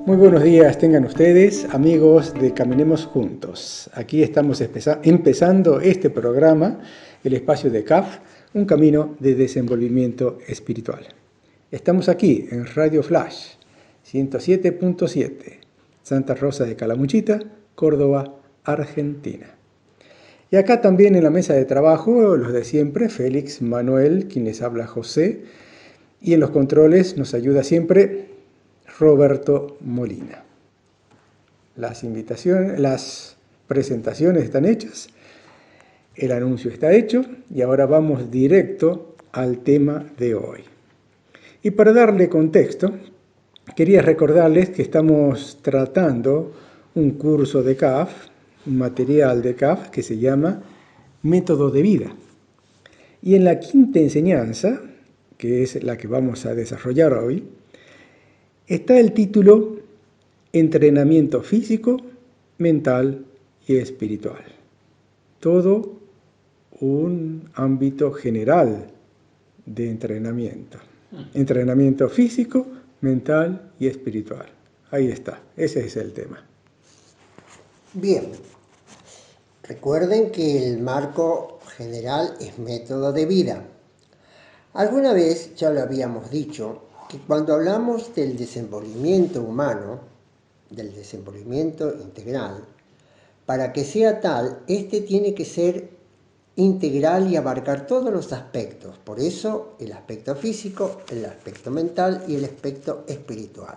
Muy buenos días tengan ustedes, amigos de Caminemos Juntos. Aquí estamos empezando este programa, el espacio de CAF, un camino de desenvolvimiento espiritual. Estamos aquí en Radio Flash 107.7, Santa Rosa de Calamuchita, Córdoba, Argentina. Y acá también en la mesa de trabajo, los de siempre, Félix, Manuel, quien les habla José, y en los controles nos ayuda siempre Roberto Molina. Las presentaciones están hechas, el anuncio está hecho y ahora vamos directo al tema de hoy. Y para darle contexto, quería recordarles que estamos tratando un curso de CAF, un material de CAF que se llama Método de Vida. Y en la quinta enseñanza, que es la que vamos a desarrollar hoy, está el título Entrenamiento físico, mental y espiritual. Todo un ámbito general de entrenamiento. Entrenamiento físico, mental y espiritual. Ahí está, ese es el tema. Bien, recuerden que el marco general es método de vida. Alguna vez ya lo habíamos dicho, que cuando hablamos del desenvolvimiento humano, del desenvolvimiento integral, para que sea tal, este tiene que ser integral y abarcar todos los aspectos. Por eso el aspecto físico, el aspecto mental y el aspecto espiritual.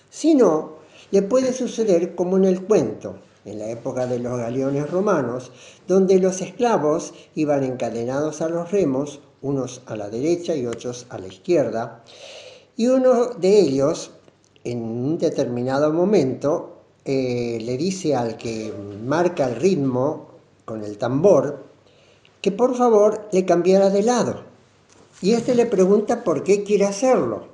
Si no, le puede suceder como en el cuento, en la época de los galeones romanos, donde los esclavos iban encadenados a los remos, unos a la derecha y otros a la izquierda, y uno de ellos, en un determinado momento, le dice al que marca el ritmo con el tambor, que por favor le cambiara de lado. Y este le pregunta por qué quiere hacerlo,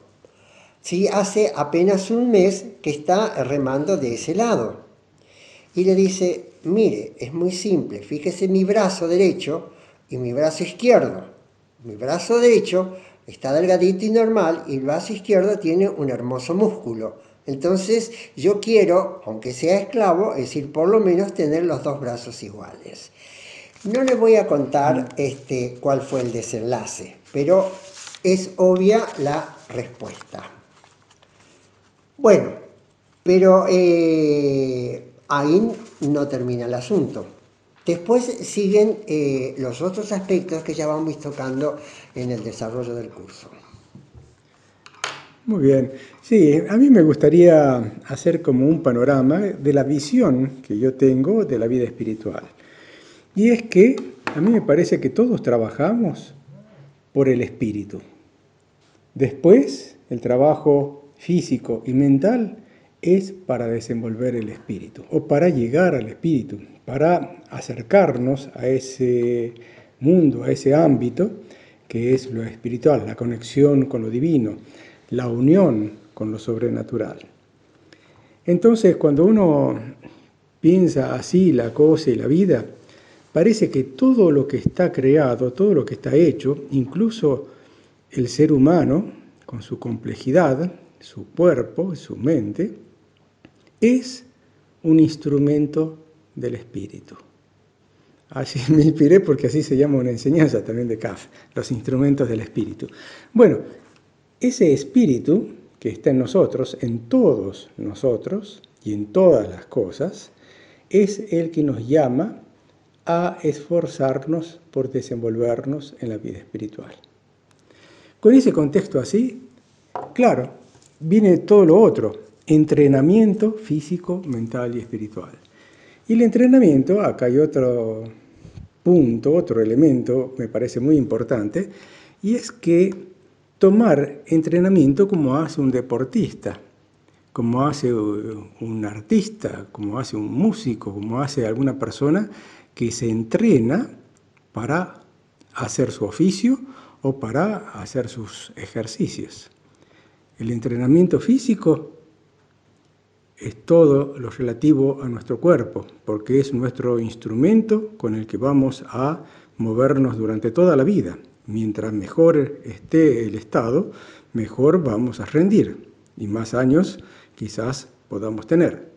si hace apenas un mes que está remando de ese lado. Y le dice, mire, es muy simple, fíjese mi brazo derecho y mi brazo izquierdo. Mi brazo derecho está delgadito y normal y el brazo izquierdo tiene un hermoso músculo. Entonces yo quiero, aunque sea esclavo, es decir, por lo menos tener los dos brazos iguales. No les voy a contar cuál fue el desenlace, pero es obvia la respuesta. Bueno, pero ahí no termina el asunto. Después siguen los otros aspectos que ya vamos tocando en el desarrollo del curso. Muy bien. Sí, a mí me gustaría hacer como un panorama de la visión que yo tengo de la vida espiritual. Y es que a mí me parece que todos trabajamos por el espíritu. Después, el trabajo físico y mental es para desenvolver el espíritu, o para llegar al espíritu, para acercarnos a ese mundo, a ese ámbito que es lo espiritual, la conexión con lo divino, la unión con lo sobrenatural. Entonces, cuando uno piensa así la cosa y la vida, parece que todo lo que está creado, todo lo que está hecho, incluso el ser humano, con su complejidad, su cuerpo, su mente, es un instrumento del espíritu. Así me inspiré porque así se llama una enseñanza también de CAF, los instrumentos del espíritu. Bueno, ese espíritu que está en nosotros, en todos nosotros y en todas las cosas, es el que nos llama a esforzarnos por desenvolvernos en la vida espiritual. Con ese contexto así, claro, viene todo lo otro, entrenamiento físico, mental y espiritual. Y el entrenamiento, acá hay otro punto, otro elemento, me parece muy importante, y es que tomar entrenamiento como hace un deportista, como hace un artista, como hace un músico, como hace alguna persona que se entrena para hacer su oficio o para hacer sus ejercicios. El entrenamiento físico es todo lo relativo a nuestro cuerpo, porque es nuestro instrumento con el que vamos a movernos durante toda la vida. Mientras mejor esté el estado, mejor vamos a rendir. y más años quizás podamos tener.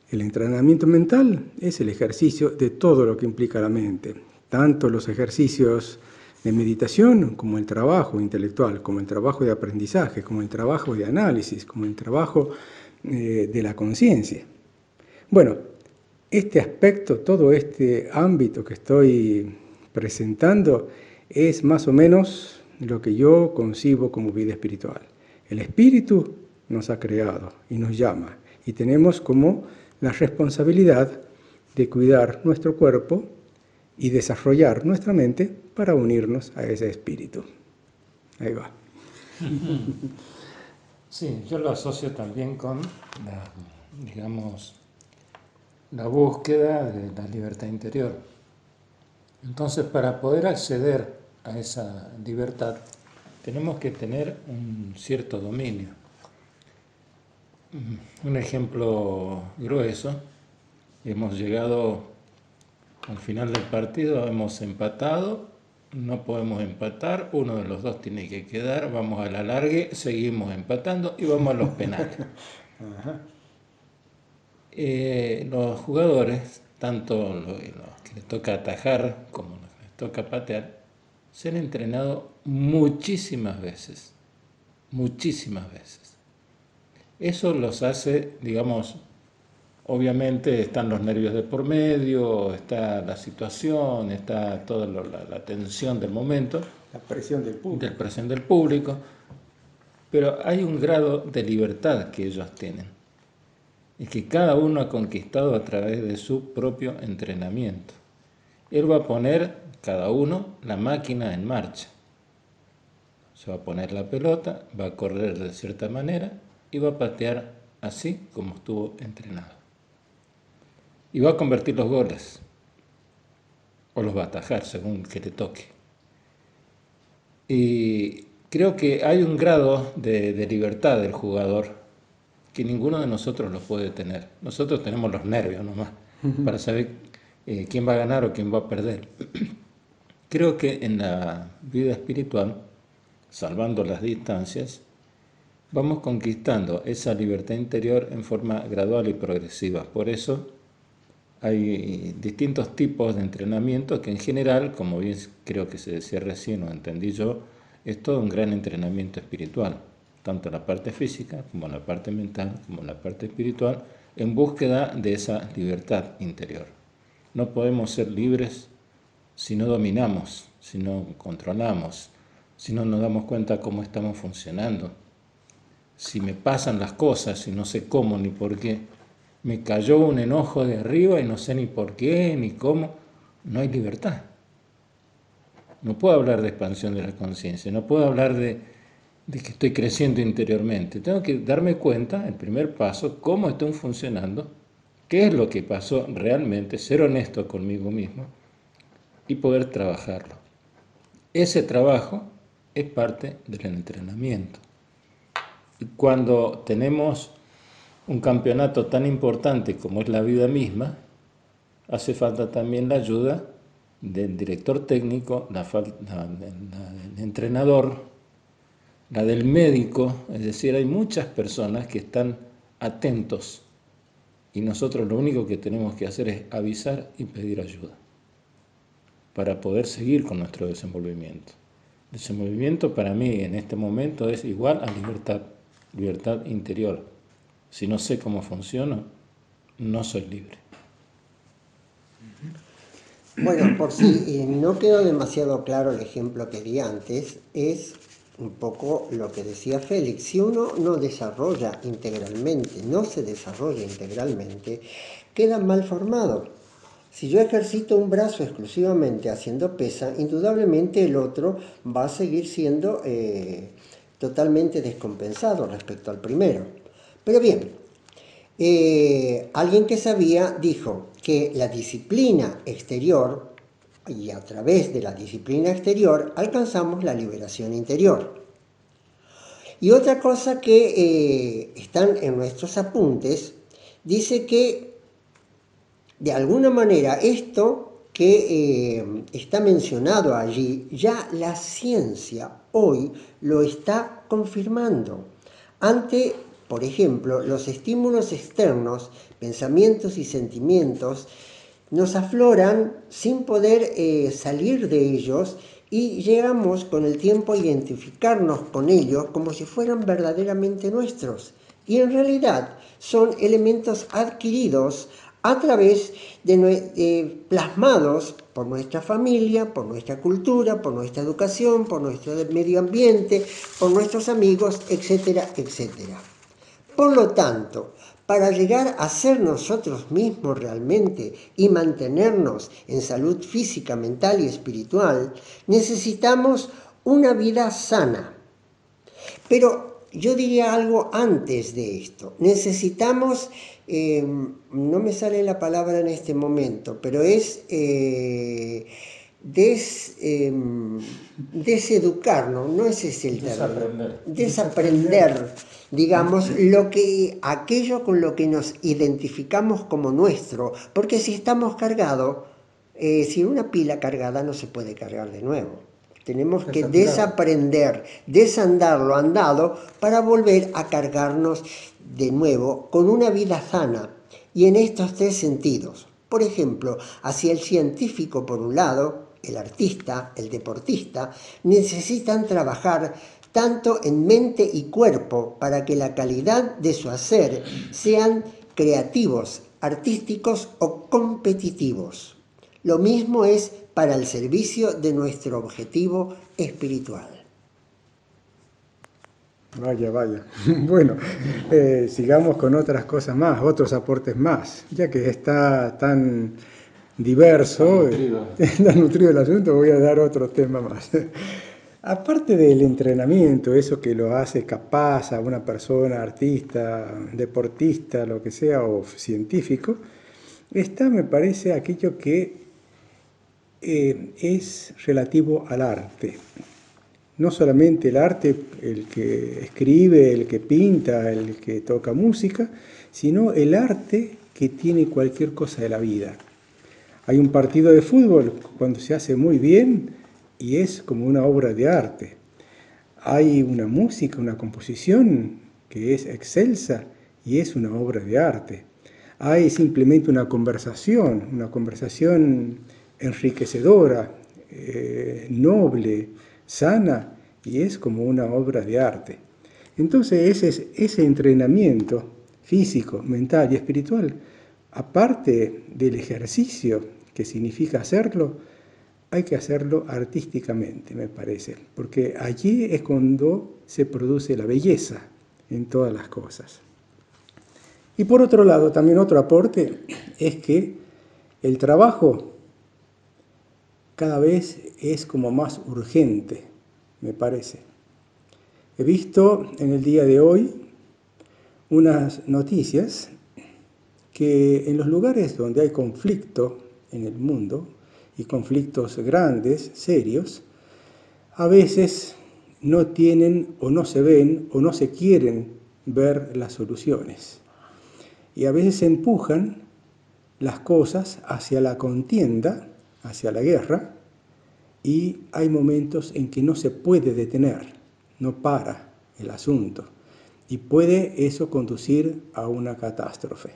El entrenamiento mental es el ejercicio de todo lo que implica la mente, tanto los ejercicios de meditación como el trabajo intelectual, como el trabajo de aprendizaje, como el trabajo de análisis, como el trabajo de la conciencia. Bueno, este aspecto, todo este ámbito que estoy presentando es más o menos lo que yo concibo como vida espiritual. El espíritu nos ha creado y nos llama y tenemos como la responsabilidad de cuidar nuestro cuerpo y desarrollar nuestra mente para unirnos a ese espíritu. Ahí va. Sí, yo lo asocio también con la búsqueda de la libertad interior. Entonces, para poder acceder a esa libertad, tenemos que tener un cierto dominio. Un ejemplo grueso, hemos llegado al final del partido, hemos empatado, no podemos empatar, uno de los dos tiene que quedar, vamos a la largue, seguimos empatando y vamos a los penales. Los jugadores, tanto los que les toca atajar como los que les toca patear, se han entrenado muchísimas veces. Muchísimas veces. Eso los hace, digamos, obviamente están los nervios de por medio, está la situación, está toda la tensión del momento. La presión del público. La presión del público. Pero hay un grado de libertad que ellos tienen y que cada uno ha conquistado a través de su propio entrenamiento. Él va a poner, cada uno, la máquina en marcha. Se va a poner la pelota, va a correr de cierta manera y va a patear así como estuvo entrenado. Y va a convertir los goles, o los va a atajar según que le toque. Y creo que hay un grado de libertad del jugador que ninguno de nosotros lo puede tener. Nosotros tenemos los nervios nomás para saber quién va a ganar o quién va a perder. Creo que en la vida espiritual, salvando las distancias, vamos conquistando esa libertad interior en forma gradual y progresiva. Por eso hay distintos tipos de entrenamiento que en general, como bien creo que se decía recién o entendí yo, es todo un gran entrenamiento espiritual, tanto la parte física como la parte mental, como la parte espiritual, en búsqueda de esa libertad interior. No podemos ser libres si no dominamos, si no controlamos, si no nos damos cuenta cómo estamos funcionando. Si me pasan las cosas y no sé cómo ni por qué, me cayó un enojo de arriba y no sé ni por qué ni cómo, no hay libertad. No puedo hablar de expansión de la conciencia, no puedo hablar de que estoy creciendo interiormente. Tengo que darme cuenta, el primer paso, cómo estoy funcionando, qué es lo que pasó realmente, ser honesto conmigo mismo y poder trabajarlo. Ese trabajo es parte del entrenamiento. Y cuando tenemos un campeonato tan importante como es la vida misma, hace falta también la ayuda del director técnico, la del entrenador, la del médico, es decir, hay muchas personas que están atentos y nosotros lo único que tenemos que hacer es avisar y pedir ayuda para poder seguir con nuestro desenvolvimiento. Desenvolvimiento para mí en este momento es igual a libertad, libertad interior. Si no sé cómo funciona, no soy libre. Bueno, por si no quedó demasiado claro el ejemplo que di antes, es un poco lo que decía Félix. Si uno no desarrolla integralmente, no se desarrolla integralmente, queda mal formado. Si yo ejercito un brazo exclusivamente haciendo pesa, indudablemente el otro va a seguir siendo totalmente descompensado respecto al primero. Pero bien, alguien que sabía dijo que la disciplina exterior, y a través de la disciplina exterior, alcanzamos la liberación interior. Y otra cosa que están en nuestros apuntes, dice que de alguna manera esto que está mencionado allí, ya la ciencia hoy lo está confirmando. Ante, por ejemplo, los estímulos externos, pensamientos y sentimientos, nos afloran sin poder salir de ellos y llegamos con el tiempo a identificarnos con ellos como si fueran verdaderamente nuestros. Y en realidad son elementos adquiridos a través de plasmados por nuestra familia, por nuestra cultura, por nuestra educación, por nuestro medio ambiente, por nuestros amigos, etcétera, etcétera. Por lo tanto, para llegar a ser nosotros mismos realmente y mantenernos en salud física, mental y espiritual, necesitamos una vida sana. Pero yo diría algo antes de esto. Necesitamos, no me sale la palabra en este momento, pero es deseducarnos, no es ese el término. Desaprender, digamos, aquello con lo que nos identificamos como nuestro. Porque si estamos cargados, si una pila cargada no se puede cargar de nuevo. Tenemos que desaprender, desandar lo andado para volver a cargarnos de nuevo con una vida sana. Y en estos tres sentidos. Por ejemplo, hacia el científico por un lado, el artista, el deportista, necesitan trabajar tanto en mente y cuerpo para que la calidad de su hacer sean creativos, artísticos o competitivos. Lo mismo es para el servicio de nuestro objetivo espiritual. Vaya, vaya. Bueno, sigamos con otras cosas más, otros aportes más. Ya que está tan diverso, tan nutrido el asunto, voy a dar otro tema más. Aparte del entrenamiento, eso que lo hace capaz a una persona, artista, deportista, lo que sea, o científico, está, me parece, aquello que es relativo al arte. No solamente el arte, el que escribe, el que pinta, el que toca música, sino el arte que tiene cualquier cosa de la vida. Hay un partido de fútbol cuando se hace muy bien y es como una obra de arte. Hay una música, una composición que es excelsa y es una obra de arte. Hay simplemente una conversación enriquecedora, noble, sana, y es como una obra de arte. Entonces ese entrenamiento físico, mental y espiritual, aparte del ejercicio que significa hacerlo, hay que hacerlo artísticamente, me parece, porque allí es cuando se produce la belleza en todas las cosas. Y por otro lado, también otro aporte es que el trabajo cada vez es como más urgente, me parece. He visto en el día de hoy unas noticias que en los lugares donde hay conflicto en el mundo, y conflictos grandes, serios, a veces no tienen o no se ven o no se quieren ver las soluciones. Y a veces se empujan las cosas hacia la contienda, hacia la guerra, y hay momentos en que no se puede detener, no para el asunto, y puede eso conducir a una catástrofe.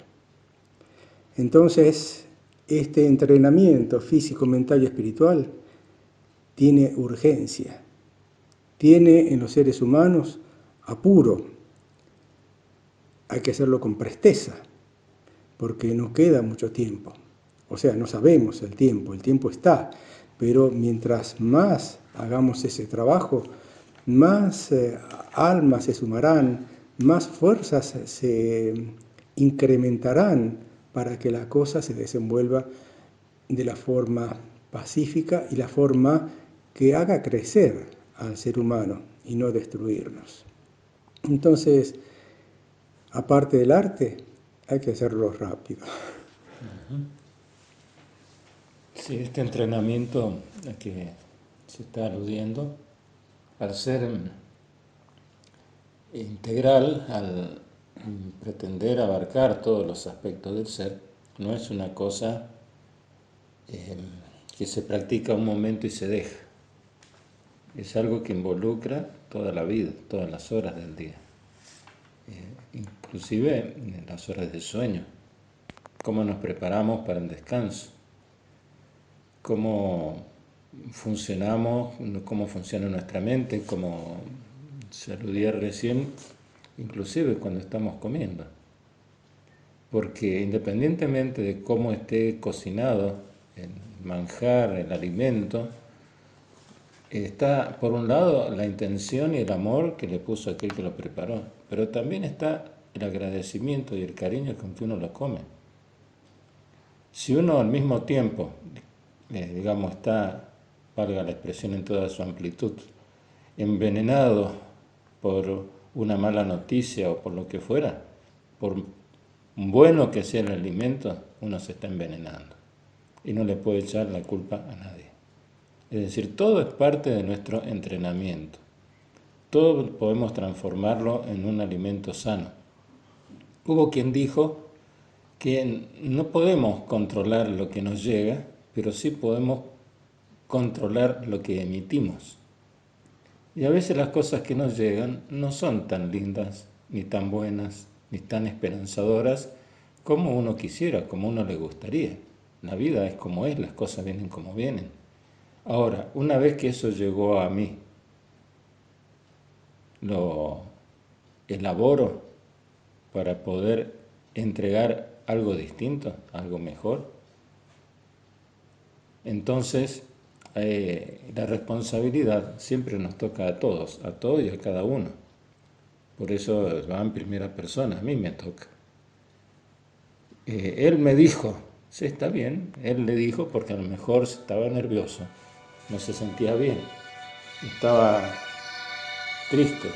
Entonces, este entrenamiento físico, mental y espiritual tiene urgencia, tiene en los seres humanos apuro. Hay que hacerlo con presteza, porque no queda mucho tiempo. O sea, no sabemos el tiempo está, pero mientras más hagamos ese trabajo, más almas se sumarán, más fuerzas se incrementarán para que la cosa se desenvuelva de la forma pacífica y la forma que haga crecer al ser humano y no destruirnos. Entonces, aparte del arte, hay que hacerlo rápido. Sí, este entrenamiento al que se está aludiendo, al ser integral, al pretender abarcar todos los aspectos del ser, no es una cosa que se practica un momento y se deja. Es algo que involucra toda la vida, todas las horas del día. inclusive en las horas de sueño, cómo nos preparamos para el descanso, cómo funcionamos, cómo funciona nuestra mente, como se aludía recién, inclusive cuando estamos comiendo. Porque independientemente de cómo esté cocinado el manjar, el alimento, está por un lado la intención y el amor que le puso aquel que lo preparó, pero también está el agradecimiento y el cariño con que uno lo come. Si uno al mismo tiempo, digamos, está, valga la expresión en toda su amplitud, envenenado por una mala noticia o por lo que fuera, por bueno que sea el alimento, uno se está envenenando y no le puede echar la culpa a nadie. Es decir, todo es parte de nuestro entrenamiento. Todo podemos transformarlo en un alimento sano. Hubo quien dijo que no podemos controlar lo que nos llega, pero sí podemos controlar lo que emitimos. Y a veces las cosas que nos llegan no son tan lindas, ni tan buenas, ni tan esperanzadoras como uno quisiera, como uno le gustaría. La vida es como es, las cosas vienen como vienen. Ahora, una vez que eso llegó a mí, lo elaboro para poder entregar algo distinto, algo mejor. Entonces, la responsabilidad siempre nos toca a todos y a cada uno. Por eso va en primera persona, a mí me toca. Él me dijo, sí, está bien, él le dijo porque a lo mejor estaba nervioso, no se sentía bien, estaba triste,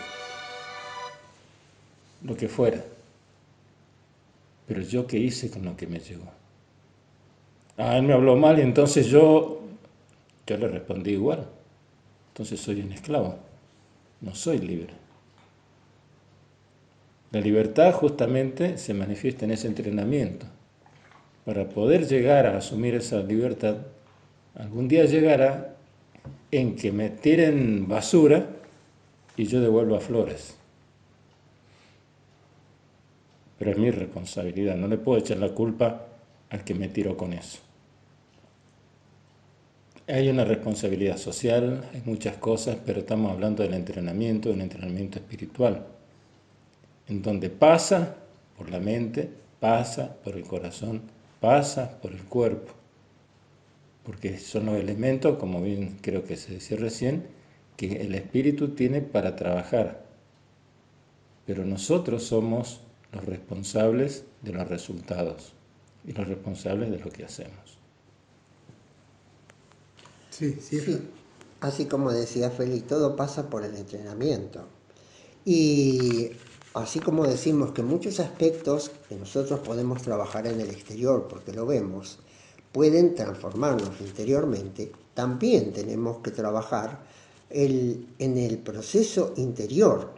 lo que fuera. Pero yo qué hice con lo que me llegó. Él me habló mal y entonces yo le respondí igual. Entonces soy un esclavo, no soy libre. La libertad justamente se manifiesta en ese entrenamiento. Para poder llegar a asumir esa libertad, algún día llegará en que me tiren basura y yo devuelva flores. Pero es mi responsabilidad, no le puedo echar la culpa al que me tiró con eso. Hay una responsabilidad social, hay muchas cosas, pero estamos hablando del entrenamiento, de un entrenamiento espiritual, en donde pasa por la mente, pasa por el corazón, pasa por el cuerpo, porque son los elementos, como bien creo que se decía recién, que el espíritu tiene para trabajar, pero nosotros somos los responsables de los resultados y los responsables de lo que hacemos. Sí, así como decía Félix, todo pasa por el entrenamiento. Y así como decimos que muchos aspectos que nosotros podemos trabajar en el exterior, porque lo vemos, pueden transformarnos interiormente, también tenemos que trabajar en el proceso interior,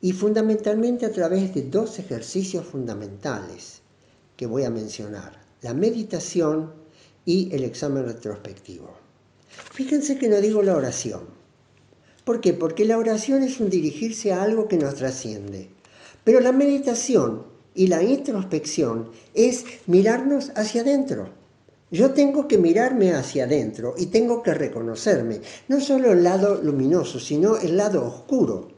y fundamentalmente a través de dos ejercicios fundamentales que voy a mencionar: la meditación y el examen retrospectivo. Fíjense que no digo la oración. ¿Por qué? Porque la oración es un dirigirse a algo que nos trasciende. Pero la meditación y la introspección es mirarnos hacia adentro. Yo tengo que mirarme hacia adentro y tengo que reconocerme, no solo el lado luminoso, sino el lado oscuro.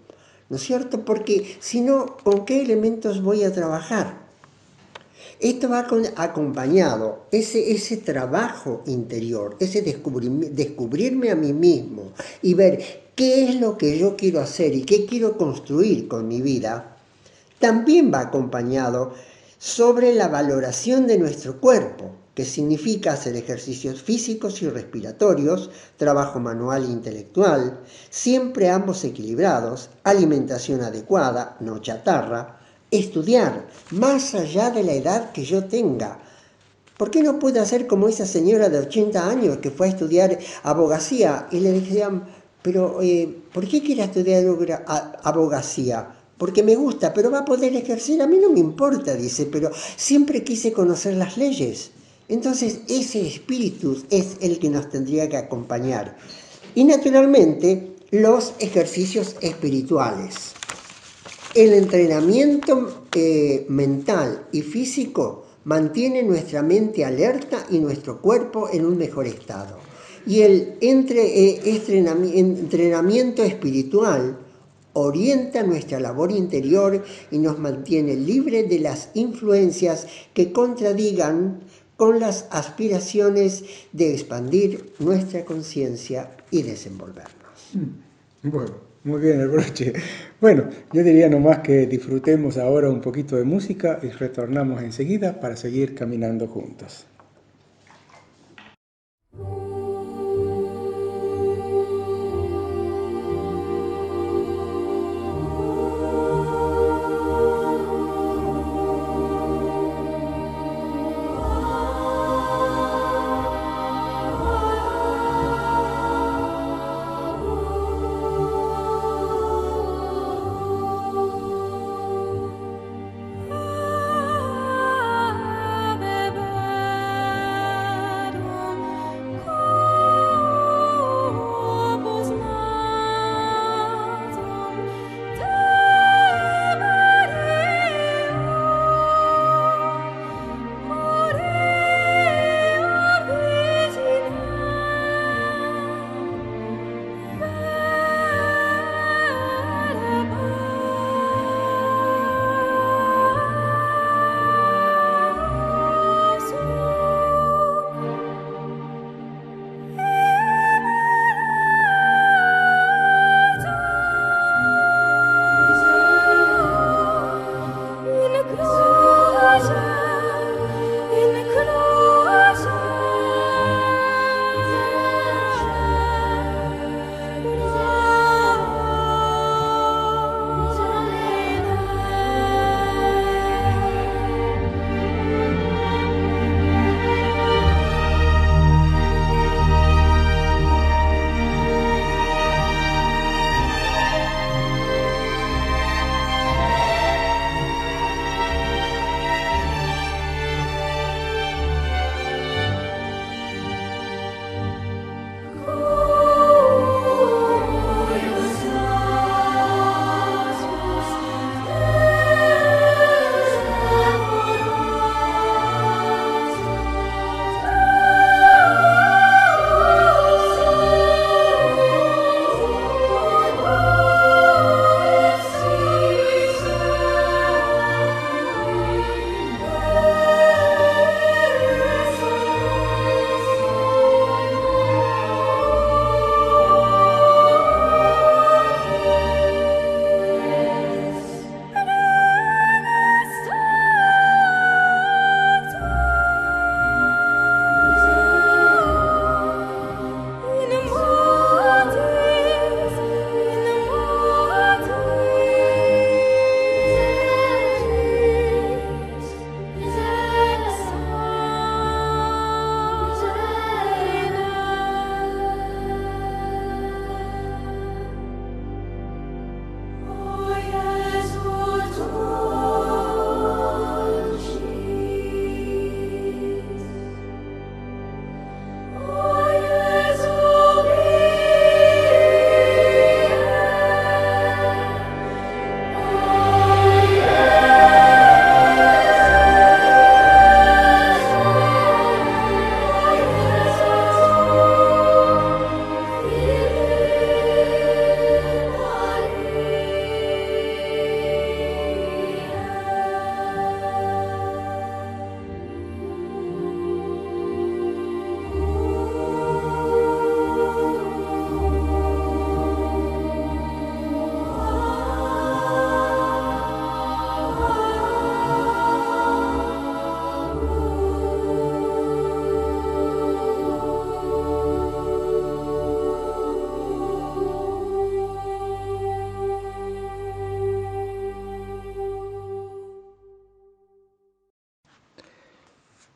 ¿No es cierto? Porque si no, ¿con qué elementos voy a trabajar? Esto va acompañado, ese trabajo interior, ese descubrirme a mí mismo y ver qué es lo que yo quiero hacer y qué quiero construir con mi vida, también va acompañado sobre la valoración de nuestro cuerpo, que significa hacer ejercicios físicos y respiratorios, trabajo manual e intelectual, siempre ambos equilibrados, alimentación adecuada, no chatarra, estudiar más allá de la edad que yo tenga. ¿Por qué no puedo hacer como esa señora de 80 años que fue a estudiar abogacía y le decían, pero ¿por qué quiere estudiar abogacía? Porque me gusta, pero va a poder ejercer, a mí no me importa, dice, pero siempre quise conocer las leyes. Entonces ese espíritu es el que nos tendría que acompañar. Y naturalmente los ejercicios espirituales. El entrenamiento mental y físico mantiene nuestra mente alerta y nuestro cuerpo en un mejor estado. Y el entrenamiento espiritual orienta nuestra labor interior y nos mantiene libres de las influencias que contradigan con las aspiraciones de expandir nuestra conciencia y desenvolvernos. Bueno, muy bien el broche. Bueno, yo diría nomás que disfrutemos ahora un poquito de música y retornamos enseguida para seguir caminando juntos.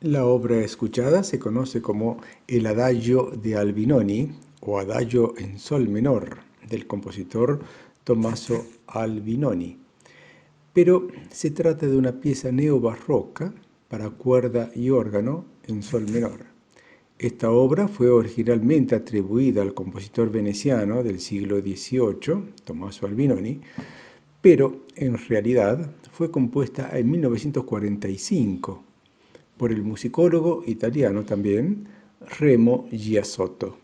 La obra escuchada se conoce como el Adagio de Albinoni o Adagio en sol menor del compositor Tommaso Albinoni, pero se trata de una pieza neobarroca para cuerda y órgano en sol menor. Esta obra fue originalmente atribuida al compositor veneciano del siglo XVIII, Tommaso Albinoni, pero en realidad fue compuesta en 1945 por el musicólogo italiano también Remo Giasotto.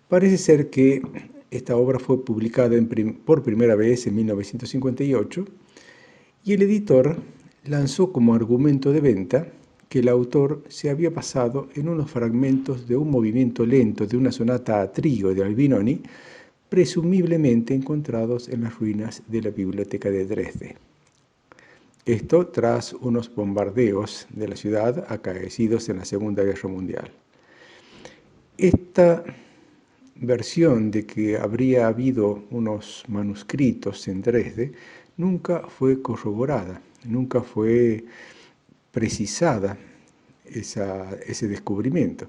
Parece ser que esta obra fue publicada por primera vez en 1958 y el editor lanzó como argumento de venta que el autor se había basado en unos fragmentos de un movimiento lento de una sonata a trío de Albinoni, presumiblemente encontrados en las ruinas de la biblioteca de Dresde. Esto tras unos bombardeos de la ciudad acaecidos en la Segunda Guerra Mundial. Esta versión de que habría habido unos manuscritos en Dresde nunca fue corroborada, nunca fue precisada ese descubrimiento.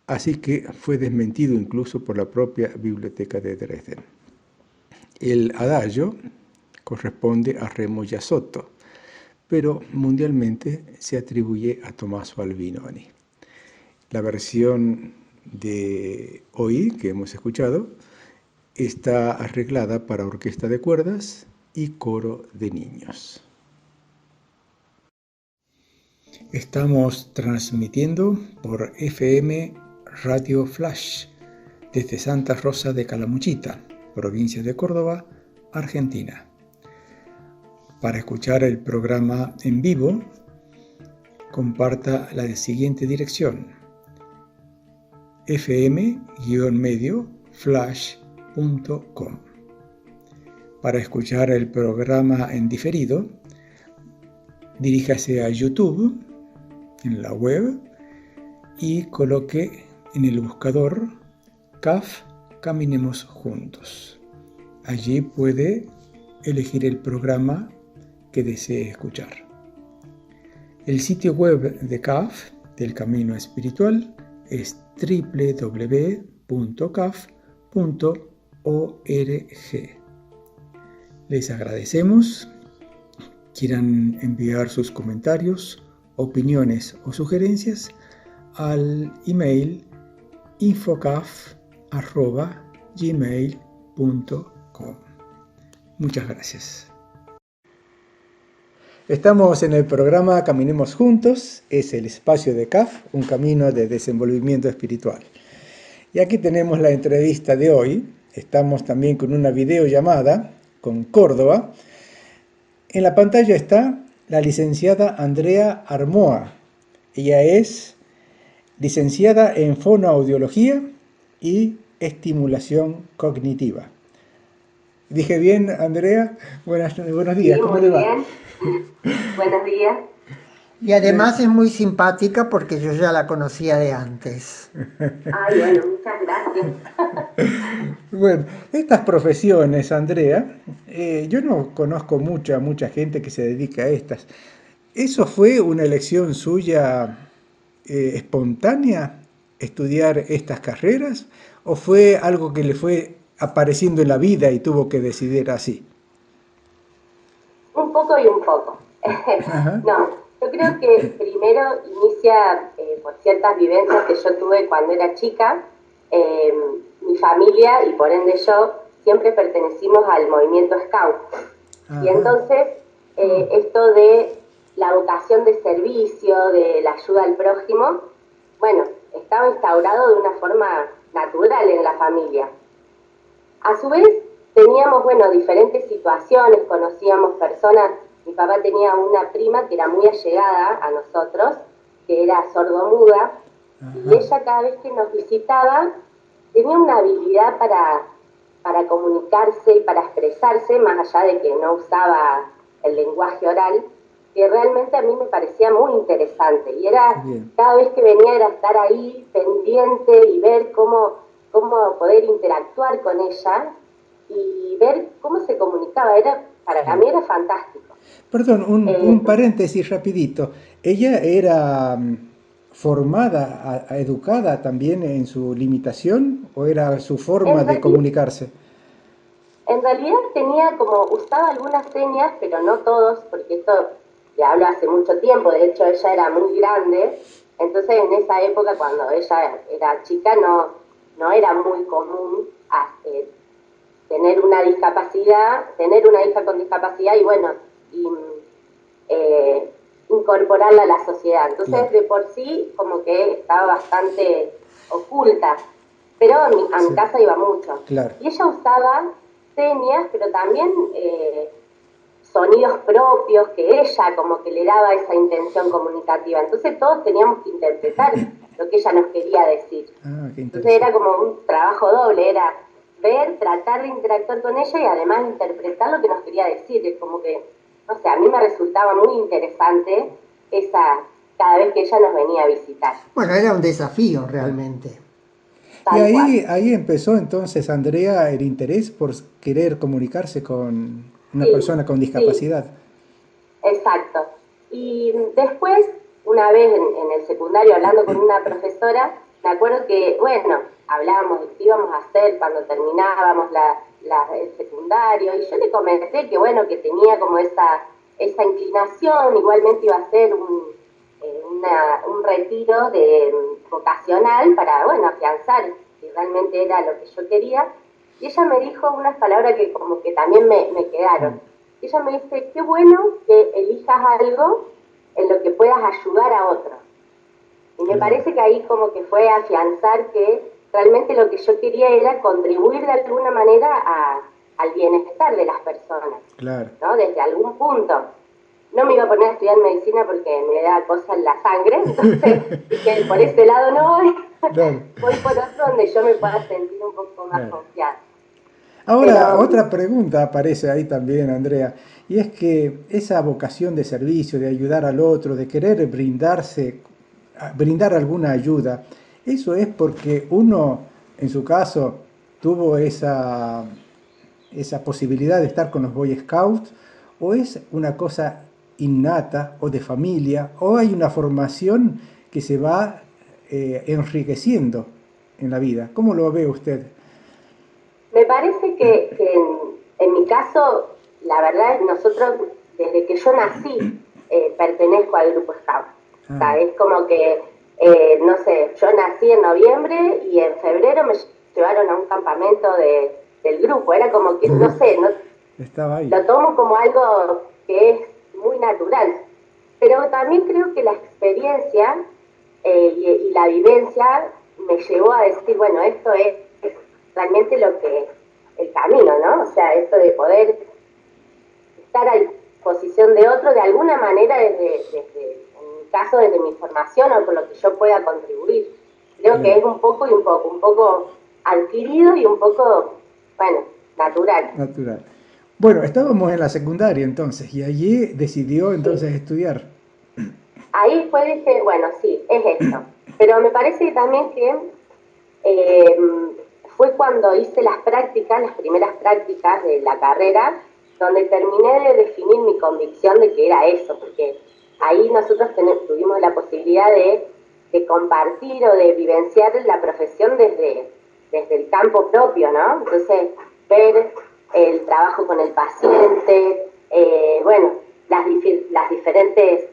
Así que fue desmentido incluso por la propia biblioteca de Dresde. El adagio corresponde a Remo Giasotto, pero mundialmente se atribuye a Tommaso Albinoni. La versión de hoy que hemos escuchado está arreglada para orquesta de cuerdas y coro de niños. Estamos transmitiendo por FM Radio Flash desde Santa Rosa de Calamuchita, provincia de Córdoba, Argentina. Para escuchar el programa en vivo, comparta la siguiente dirección: fm-flash.com. Para escuchar el programa en diferido, diríjase a YouTube en la web y coloque en el buscador CAF Caminemos Juntos. Allí puede elegir el programa que desee escuchar. El sitio web de CAF, del Camino Espiritual, es www.caf.org. Les agradecemos. Quieran enviar sus comentarios, opiniones o sugerencias al email infocaf@gmail.com. Muchas gracias. Estamos en el programa Caminemos Juntos, es el espacio de CAF, un camino de desenvolvimiento espiritual. Y aquí tenemos la entrevista de hoy. Estamos también con una videollamada con Córdoba. En la pantalla está la licenciada Andrea Armoa. Ella es licenciada en fonoaudiología y estimulación cognitiva. ¿Dije bien, Andrea? Buenos días, sí, ¿cómo le va? Bien. Buenos días. Y además es muy simpática porque yo ya la conocía de antes. Ay, bueno, muchas gracias. Bueno, estas profesiones, Andrea, yo no conozco mucha gente que se dedica a estas. ¿Eso fue una elección suya espontánea, estudiar estas carreras? ¿O fue algo que le fue apareciendo en la vida y tuvo que decidir así? Un poco y un poco. No, yo creo que primero inicia por ciertas vivencias que yo tuve cuando era chica. Mi familia y por ende yo siempre pertenecimos al movimiento Scout. Y entonces esto de la vocación de servicio, de la ayuda al prójimo, bueno, estaba instaurado de una forma natural en la familia. A su vez teníamos, bueno, diferentes situaciones, conocíamos personas. Mi papá tenía una prima que era muy allegada a nosotros, que era sordomuda, y ella cada vez que nos visitaba tenía una habilidad para comunicarse y para expresarse, más allá de que no usaba el lenguaje oral, que realmente a mí me parecía muy interesante. Y era, cada vez que venía era estar ahí pendiente y ver cómo poder interactuar con ella y ver cómo se comunicaba. Para mí era fantástico. Perdón, un paréntesis rapidito. ¿Ella era formada, educada también en su limitación o era su forma de comunicarse? En realidad usaba algunas señas, pero no todos, porque esto ya hablo hace mucho tiempo. De hecho, ella era muy grande. Entonces, en esa época, cuando ella era chica, no era muy común tener una discapacidad, tener una hija con discapacidad y bueno, y, incorporarla a la sociedad. Entonces, Claro. de por sí, como que estaba bastante oculta, pero a mi Sí. casa iba mucho. Claro. Y ella usaba señas, pero también sonidos propios que ella como que le daba esa intención comunicativa. Entonces todos teníamos que interpretar lo que ella nos quería decir. Ah, qué Entonces interesante. era como un trabajo doble, era ver, tratar de interactuar con ella y además interpretar lo que nos quería decir. Es como que, no sé, a mí me resultaba muy interesante cada vez que ella nos venía a visitar. Bueno, era un desafío realmente. Y Tal cual. ahí empezó entonces, Andrea, el interés por querer comunicarse con una Sí, persona con sí, discapacidad. exacto. Y después, una vez en el secundario, hablando con una profesora, me acuerdo que, bueno, hablábamos de qué íbamos a hacer cuando terminábamos el secundario, y yo le comenté que, bueno, que tenía como esa inclinación, igualmente iba a ser un retiro vocacional para, bueno, afianzar si realmente era lo que yo quería. Y ella me dijo unas palabras que como que también me quedaron. Ella me dice, qué bueno que elijas algo en lo que puedas ayudar a otros. Y me Claro, parece que ahí como que fue afianzar que realmente lo que yo quería era contribuir de alguna manera al bienestar de las personas, claro. ¿no? Desde algún punto. No me iba a poner a estudiar medicina porque me da cosa en la sangre, entonces dije, por ese lado no voy, Claro, voy por otro donde yo me pueda sentir un poco más claro. confiada. Ahora, Pero otra pregunta aparece ahí también, Andrea, y es que esa vocación de servicio, de ayudar al otro, de querer brindar alguna ayuda, eso es porque uno, en su caso, tuvo esa posibilidad de estar con los Boy Scouts, o es una cosa innata o de familia, o hay una formación que se va enriqueciendo en la vida. ¿Cómo lo ve usted? me parece que en mi caso, la verdad, nosotros, desde que yo nací, pertenezco al grupo Scout. O Ah, sea, es como que, no sé, yo nací en noviembre y en febrero me llevaron a un campamento del grupo. Era como que, no sé, no, estaba ahí. lo tomo como algo que es muy natural. Pero también creo que la experiencia y la vivencia me llevó a decir, bueno, esto es realmente lo que, el camino, ¿no? O sea, esto de poder estar a disposición de otro de alguna manera en mi caso, desde mi formación o con lo que yo pueda contribuir. Creo que Claro, es un poco adquirido y un poco, bueno, natural. natural. Bueno, estábamos en la secundaria entonces, y allí decidió Sí. entonces estudiar. Ahí fue, dije, bueno, sí, es esto. Pero me parece también que eh, fue cuando hice las prácticas, las primeras prácticas de la carrera, donde terminé de definir mi convicción de que era eso, porque ahí nosotros tuvimos la posibilidad de compartir o de vivenciar la profesión desde el campo propio, ¿no? Entonces, ver el trabajo con el paciente, bueno, las diferentes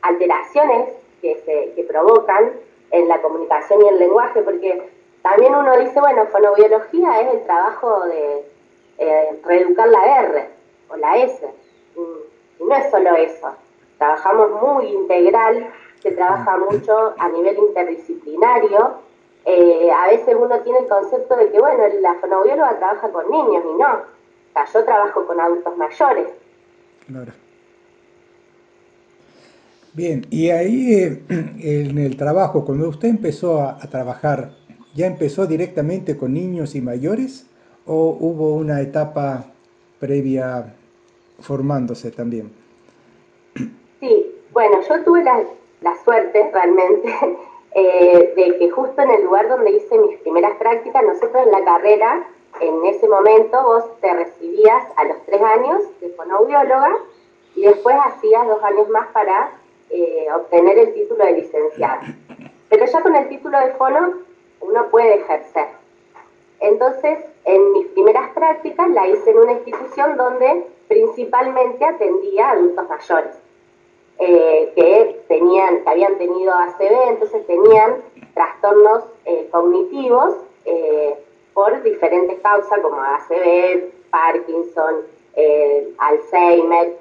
alteraciones que provocan en la comunicación y el lenguaje, porque también uno dice, bueno, fonobiología es el trabajo de reeducar la R o la S, y no es solo eso, trabajamos muy integral, se trabaja mucho a nivel interdisciplinario, a veces uno tiene el concepto de que, bueno, la fonoaudióloga trabaja con niños y no, o sea, yo trabajo con adultos mayores. Claro. Bien, y ahí en el trabajo, cuando usted empezó a trabajar, ¿ya empezó directamente con niños y mayores o hubo una etapa previa formándose también? Sí, bueno, yo tuve la suerte realmente de que justo en el lugar donde hice mis primeras prácticas, nosotros en la carrera, en ese momento vos te recibías a los 3 años de fonoaudióloga y después hacías 2 años más para obtener el título de licenciada. Pero ya con el título de fono uno puede ejercer. Entonces, en mis primeras prácticas la hice en una institución donde principalmente atendía a adultos mayores que habían tenido ACV, entonces tenían trastornos cognitivos por diferentes causas como ACV, Parkinson, Alzheimer.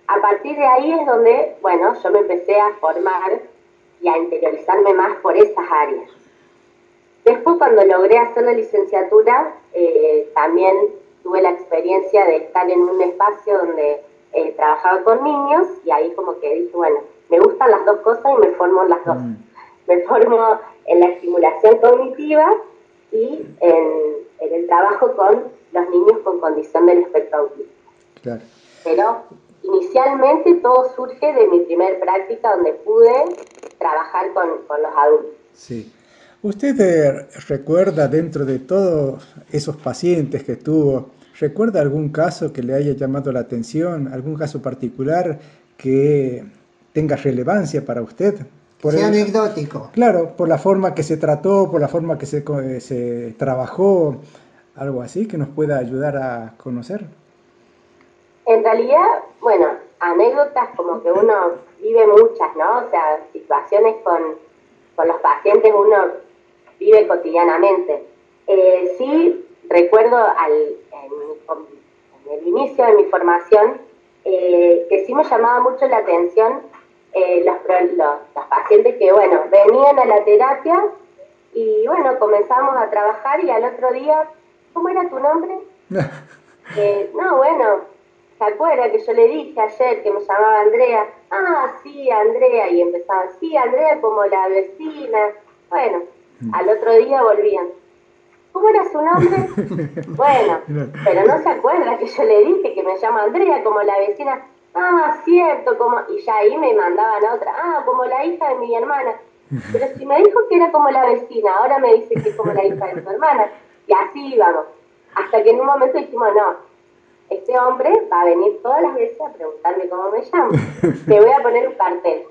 A partir de ahí es donde, bueno, yo me empecé a formar y a interiorizarme más por esas áreas. Después, cuando logré hacer la licenciatura, también tuve la experiencia de estar en un espacio donde trabajaba con niños, y ahí como que dije, bueno, me gustan las dos cosas y me formo en las dos. Me formo en la estimulación cognitiva y en el trabajo con los niños con condición del espectro autista. Claro. Pero inicialmente todo surge de mi primer práctica, donde pude trabajar con los adultos. Sí. ¿Usted recuerda, dentro de todos esos pacientes que tuvo, recuerda algún caso que le haya llamado la atención, algún caso particular que tenga relevancia para usted? Sea anecdótico. Claro, por la forma que se trató, por la forma que se trabajó, algo así que nos pueda ayudar a conocer. En realidad, bueno, anécdotas como que uno vive muchas, ¿no? O sea, situaciones con los pacientes uno vive cotidianamente. Sí, recuerdo en el inicio de mi formación que sí me llamaba mucho la atención los pacientes que, bueno, venían a la terapia y, bueno, comenzamos a trabajar, y al otro día, ¿cómo era tu nombre? No, bueno, ¿se acuerda que yo le dije ayer que me llamaba Andrea? Ah, sí, Andrea, y empezaba, sí, Andrea como la vecina. Bueno, al otro día volvían. ¿Cómo era su nombre? Bueno, pero no se acuerda que yo le dije que me llamo Andrea como la vecina. Ah, cierto, como... Y ya ahí me mandaban a otra. Ah, como la hija de mi hermana. Pero si me dijo que era como la vecina, ahora me dice que es como la hija de su hermana. Y así íbamos. Hasta que en un momento dijimos, no, este hombre va a venir todas las veces a preguntarme cómo me llamo. Te voy a poner un cartel.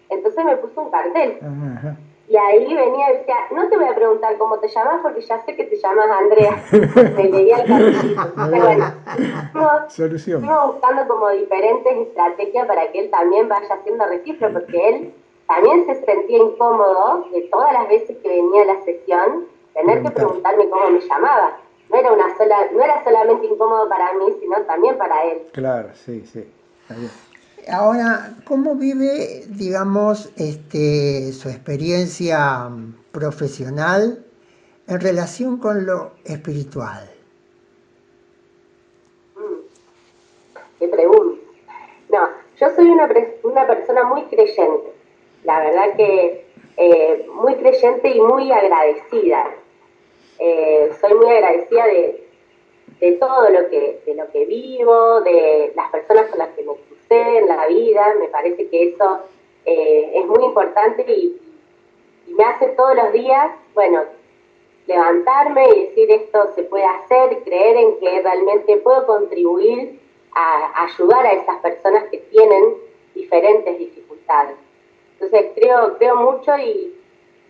Entonces me puso un cartel. Ajá. Y ahí venía y decía, no te voy a preguntar cómo te llamas porque ya sé que te llamas Andrea. Me leía el cartelito. Entonces, bueno, fuimos buscando como diferentes estrategias para que él también vaya haciendo registro, porque él también se sentía incómodo de todas las veces que venía a la sesión tener que preguntarme cómo me llamaba. No era solamente incómodo para mí, sino también para él. Claro, sí, sí. Está bien. Ahora, ¿cómo vive, digamos, su experiencia profesional en relación con lo espiritual? Qué pregunta. No, yo soy una persona muy creyente. La verdad que muy creyente y muy agradecida. Soy muy agradecida de todo lo que vivo, de las personas con las que me crucé en la vida. Me parece que eso es muy importante y me hace todos los días, bueno, levantarme y decir esto se puede hacer, creer en que realmente puedo contribuir a ayudar a esas personas que tienen diferentes dificultades. Entonces creo mucho y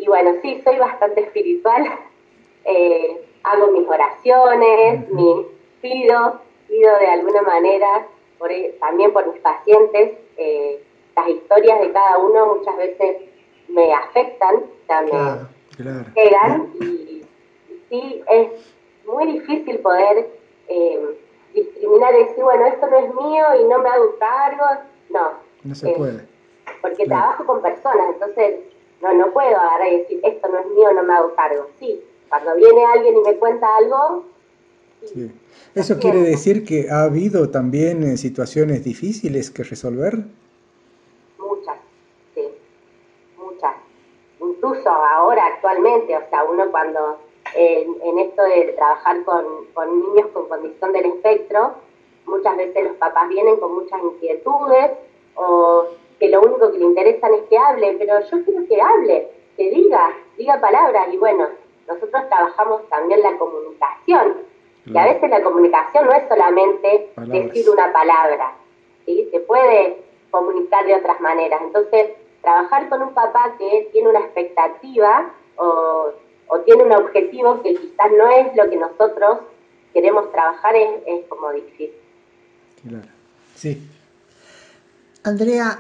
bueno, sí, soy bastante espiritual. Hago mis oraciones, pido de alguna manera, también por mis pacientes. Las historias de cada uno muchas veces me afectan, o sea, me pegan, y sí, es muy difícil poder discriminar y decir, bueno, esto no es mío y no me hago cargo. No se puede. Porque trabajo con personas, entonces no puedo agarrar y decir, esto no es mío, no me hago cargo. Sí, cuando viene alguien y me cuenta algo... Sí. ¿Eso quiere decir que ha habido también situaciones difíciles que resolver? Muchas, sí, muchas. Incluso ahora, actualmente, o sea, uno cuando en esto de trabajar con niños con condición del espectro, muchas veces los papás vienen con muchas inquietudes, o que lo único que le interesan es que hable, pero yo quiero que hable, que diga palabras. Y bueno, nosotros trabajamos también la comunicación, y a veces la comunicación no es solamente decir una palabra, ¿sí? Se puede comunicar de otras maneras. Entonces, trabajar con un papá que tiene una expectativa o tiene un objetivo que quizás no es lo que nosotros queremos trabajar es como difícil. Claro. Sí. Andrea,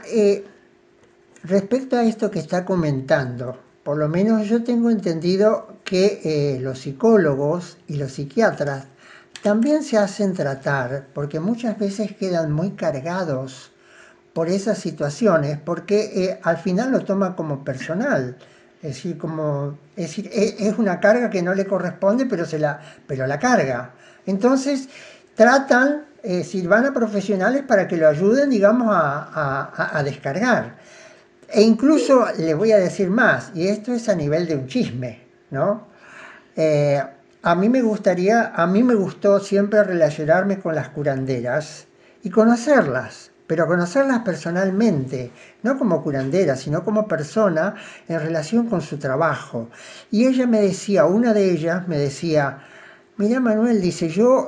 respecto a esto que está comentando, por lo menos yo tengo entendido que los psicólogos y los psiquiatras también se hacen tratar, porque muchas veces quedan muy cargados por esas situaciones, porque al final lo toman como personal. Es decir, es una carga que no le corresponde, pero la carga. Entonces, tratan, si van a profesionales para que lo ayuden, digamos, a descargar. E incluso le voy a decir más, y esto es a nivel de un chisme, ¿no? A mí me gustó siempre relacionarme con las curanderas y conocerlas, pero conocerlas personalmente, no como curandera, sino como persona en relación con su trabajo. Y ella me decía, una de ellas me decía, mira Manuel, dice, yo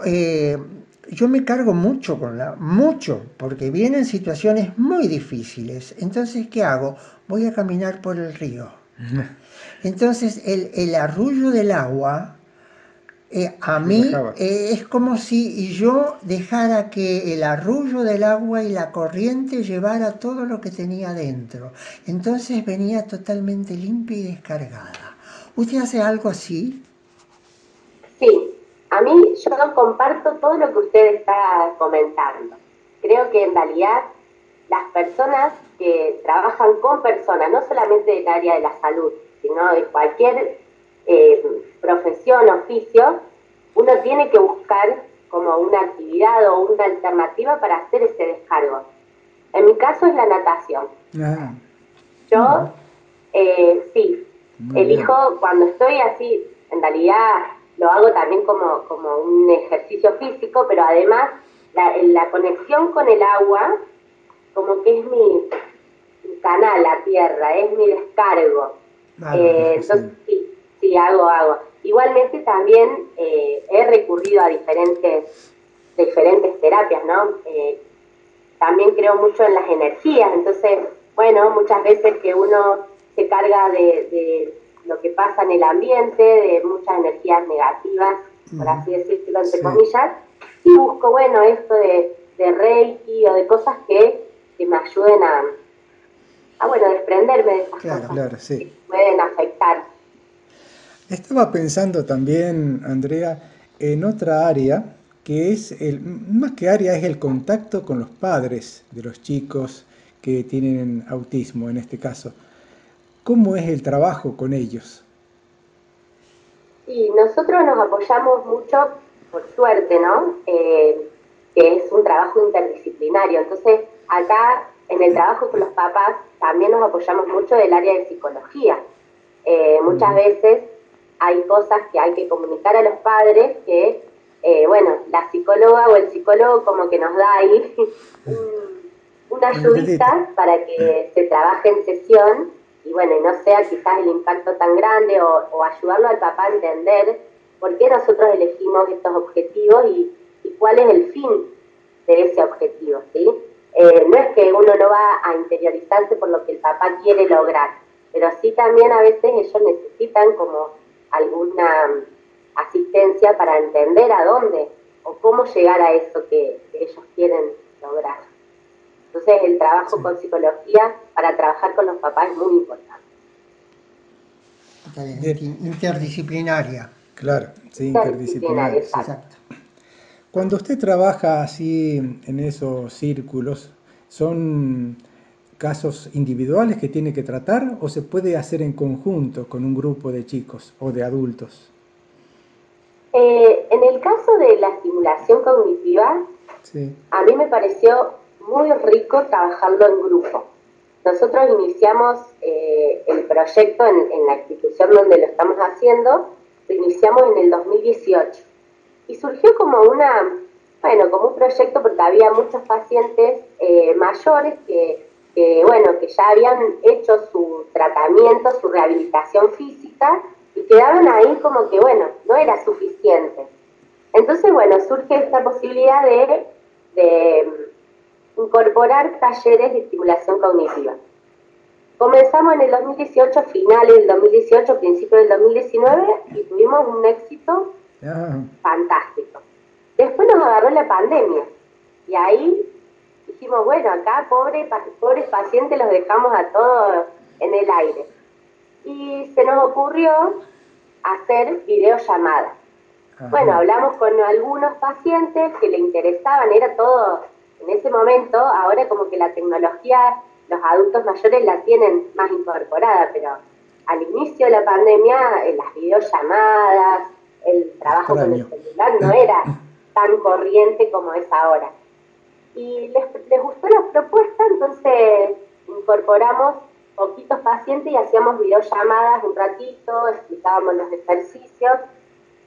me cargo mucho mucho, porque vienen situaciones muy difíciles. Entonces, ¿qué hago? Voy a caminar por el río. Entonces, el arrullo del agua, a mí es como si yo dejara que el arrullo del agua y la corriente llevara todo lo que tenía dentro. Entonces venía totalmente limpia y descargada. ¿Usted hace algo así? Sí, a mí yo no comparto todo lo que usted está comentando. Creo que en realidad las personas que trabajan con personas, no solamente del área de la salud, sino de cualquier profesión, oficio, uno tiene que buscar como una actividad o una alternativa para hacer ese descargo. En mi caso es la natación. Yo, sí, elijo cuando estoy así, en realidad lo hago también como un ejercicio físico, pero además la conexión con el agua, como que es mi canal, la tierra, es mi descargo. Entonces sí, hago. Igualmente también he recurrido a diferentes terapias, ¿no? También creo mucho en las energías, entonces, bueno, muchas veces que uno se carga de lo que pasa en el ambiente, de muchas energías negativas, por así decirlo, entre comillas, y busco, bueno, esto de Reiki o de cosas que me ayuden a desprenderme de esas cosas que pueden afectar. Estaba pensando también, Andrea, en otra área que es, más que área, es el contacto con los padres de los chicos que tienen autismo en este caso. ¿Cómo es el trabajo con ellos? Sí, nosotros nos apoyamos mucho, por suerte, ¿no? Que es un trabajo interdisciplinario. Entonces, acá, en el trabajo con los papás, también nos apoyamos mucho del área de psicología. Muchas veces hay cosas que hay que comunicar a los padres que, la psicóloga o el psicólogo como que nos da ahí una ayudita para que se trabaje en sesión y no sea quizás el impacto tan grande o ayudarlo al papá a entender por qué nosotros elegimos estos objetivos y cuál es el fin de ese objetivo, ¿sí? No es que uno no va a interiorizarse por lo que el papá quiere lograr, pero sí también a veces ellos necesitan como alguna asistencia para entender a dónde o cómo llegar a eso que ellos quieren lograr. Entonces el trabajo con psicología para trabajar con los papás es muy importante. Interdisciplinaria. Claro, sí, interdisciplinaria. Exacto. Cuando usted trabaja así en esos círculos, ¿son casos individuales que tiene que tratar o se puede hacer en conjunto con un grupo de chicos o de adultos? En el caso de la estimulación cognitiva, a mí me pareció muy rico trabajarlo en grupo. Nosotros iniciamos el proyecto en la institución donde lo estamos haciendo, lo iniciamos en el 2018 y surgió como como un proyecto porque había muchos pacientes mayores que ya habían hecho su tratamiento, su rehabilitación física y quedaron ahí como que no era suficiente. Entonces surge esta posibilidad de incorporar talleres de estimulación cognitiva. Comenzamos en el 2018, finales del 2018, principios del 2019 y tuvimos un éxito fantástico. Después nos agarró la pandemia y ahí dijimos, acá pobres pacientes los dejamos a todos en el aire. Y se nos ocurrió hacer videollamadas. Ajá. Bueno, hablamos con algunos pacientes que le interesaban, era todo en ese momento. Ahora como que la tecnología, los adultos mayores la tienen más incorporada, pero al inicio de la pandemia las videollamadas, el trabajo con el celular no era tan corriente como es ahora. Y les gustó la propuesta, entonces incorporamos poquitos pacientes y hacíamos videollamadas un ratito, explicábamos los ejercicios,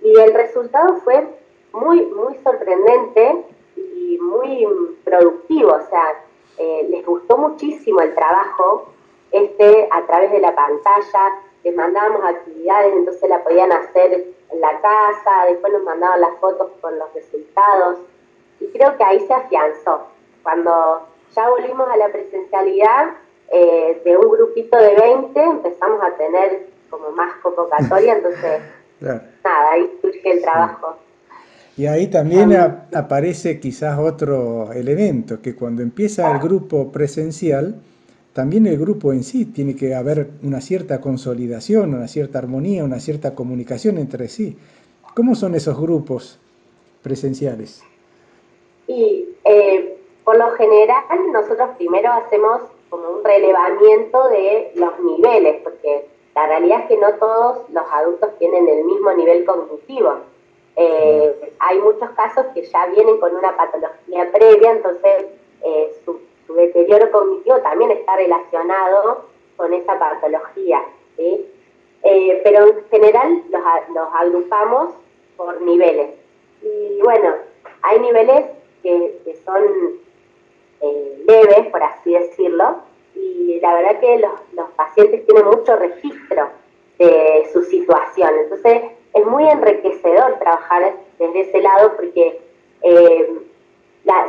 y el resultado fue muy, muy sorprendente y muy productivo. O sea, les gustó muchísimo el trabajo a través de la pantalla. Les mandábamos actividades, entonces la podían hacer en la casa, después nos mandaban las fotos con los resultados, y creo que ahí se afianzó. Cuando ya volvimos a la presencialidad, de un grupito de 20 empezamos a tener como más convocatoria, entonces Claro. nada, ahí surge el trabajo. Y ahí también aparece quizás otro elemento, que cuando empieza el grupo presencial, también el grupo en sí tiene que haber una cierta consolidación, una cierta armonía, una cierta comunicación entre sí. ¿Cómo son esos grupos presenciales? Y por lo general nosotros primero hacemos como un relevamiento de los niveles, porque la realidad es que no todos los adultos tienen el mismo nivel cognitivo. Hay muchos casos que ya vienen con una patología previa, entonces su deterioro cognitivo también está relacionado con esa patología, ¿sí? Pero en general los agrupamos por niveles. Y bueno, hay niveles que son leves, por así decirlo, y la verdad que los pacientes tienen mucho registro de su situación. Entonces es muy enriquecedor trabajar desde ese lado, porque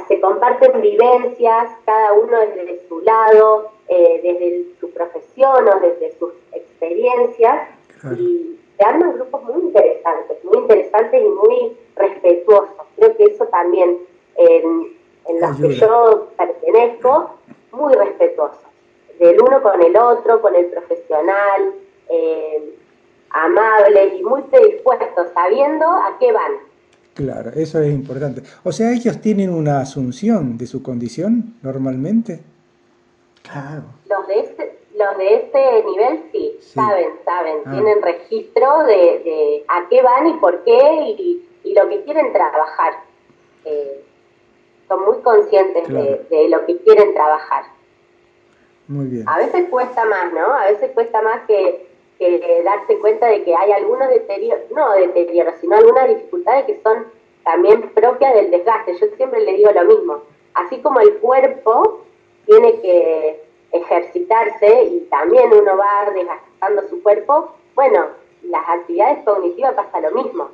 se comparten vivencias, cada uno desde su lado, desde su profesión o desde sus experiencias, y se arman grupos muy interesantes y muy respetuosos. Creo que eso también, en los que yo pertenezco, muy respetuosos, del uno con el otro, con el profesional, amables y muy predispuestos, sabiendo a qué van. Claro, eso es importante. O sea, ellos tienen una asunción de su condición normalmente. Claro. Los de este nivel sí. saben, tienen registro de a qué van y por qué y lo que quieren trabajar. Son muy conscientes de lo que quieren trabajar. Muy bien. A veces cuesta más, ¿no? A veces cuesta más que darse cuenta de que hay algunos deterioros, sino algunas dificultades que son también propias del desgaste. Yo siempre le digo lo mismo. Así como el cuerpo tiene que ejercitarse y también uno va desgastando su cuerpo, bueno, las actividades cognitivas pasa lo mismo.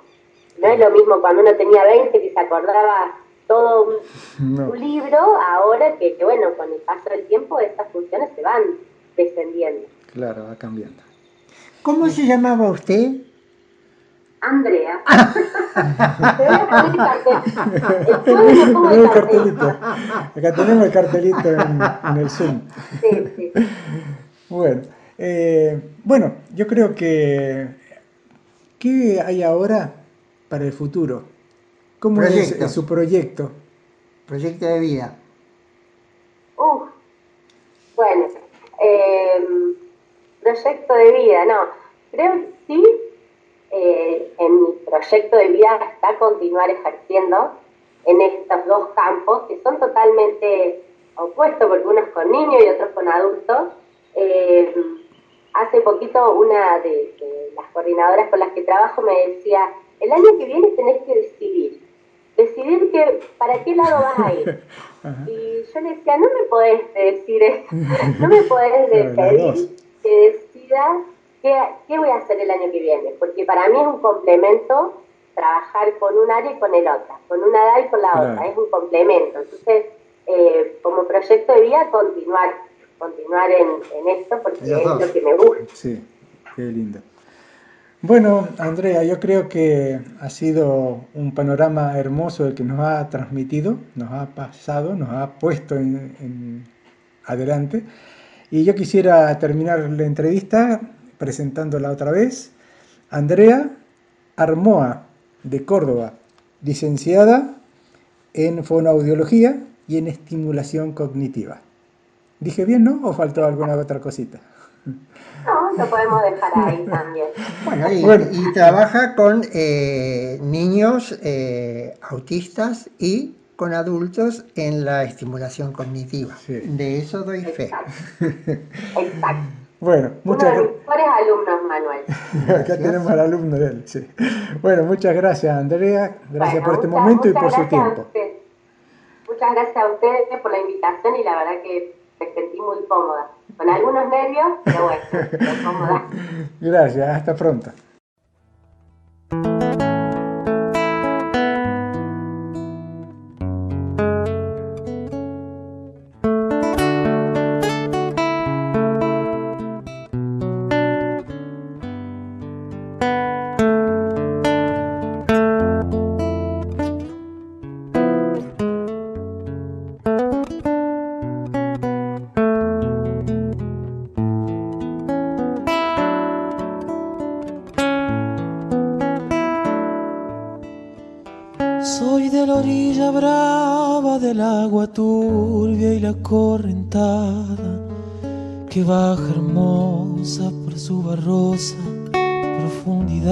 No es lo mismo cuando uno tenía 20 que se acordaba todo un libro, ahora que bueno, con el paso del tiempo estas funciones se van descendiendo. Claro, va cambiando. ¿Cómo se llamaba usted? Andrea. Te voy a poner el cartelito. Acá tenemos el cartelito en el Zoom. Sí. Bueno, yo creo que ¿qué hay ahora para el futuro? ¿Cómo es su proyecto? Proyecto de vida. Bueno, proyecto de vida, no. Creo que sí, en mi proyecto de vida está continuar ejerciendo en estos dos campos que son totalmente opuestos, porque uno es con niños y otro es con adultos. Hace poquito una de las coordinadoras con las que trabajo me decía, el año que viene tenés que decidir que para qué lado vas a ir. Y yo le decía, no me podés decir eso, no me podés pedir que decida qué voy a hacer el año que viene, porque para mí es un complemento trabajar con un área y con el otro, con una edad y con la otra, es un complemento. Entonces, como proyecto de vida, continuar en esto, porque es lo que me gusta. Sí, qué lindo. Bueno, Andrea, yo creo que ha sido un panorama hermoso el que nos ha transmitido, nos ha pasado, nos ha puesto en adelante. Y yo quisiera terminar la entrevista presentándola otra vez. Andrea Armoa, de Córdoba, licenciada en fonoaudiología y en estimulación cognitiva. ¿Dije bien, no? ¿O faltó alguna otra cosita? No, lo podemos dejar ahí también. Y trabaja con niños autistas y con adultos en la estimulación cognitiva. Sí. De eso doy fe. Exacto. Bueno, muchas gracias. Uno de mis mejores alumnos, Manuel. Acá tenemos al alumno de él, sí. Bueno, muchas gracias, Andrea. Gracias por este momento y por su tiempo. Muchas gracias a ustedes por la invitación y la verdad que me sentí muy cómoda. Con algunos nervios, pero bueno, muy cómoda. Gracias, hasta pronto. Soy de la orilla brava del agua turbia y la correntada que baja hermosa por su barrosa profundidad.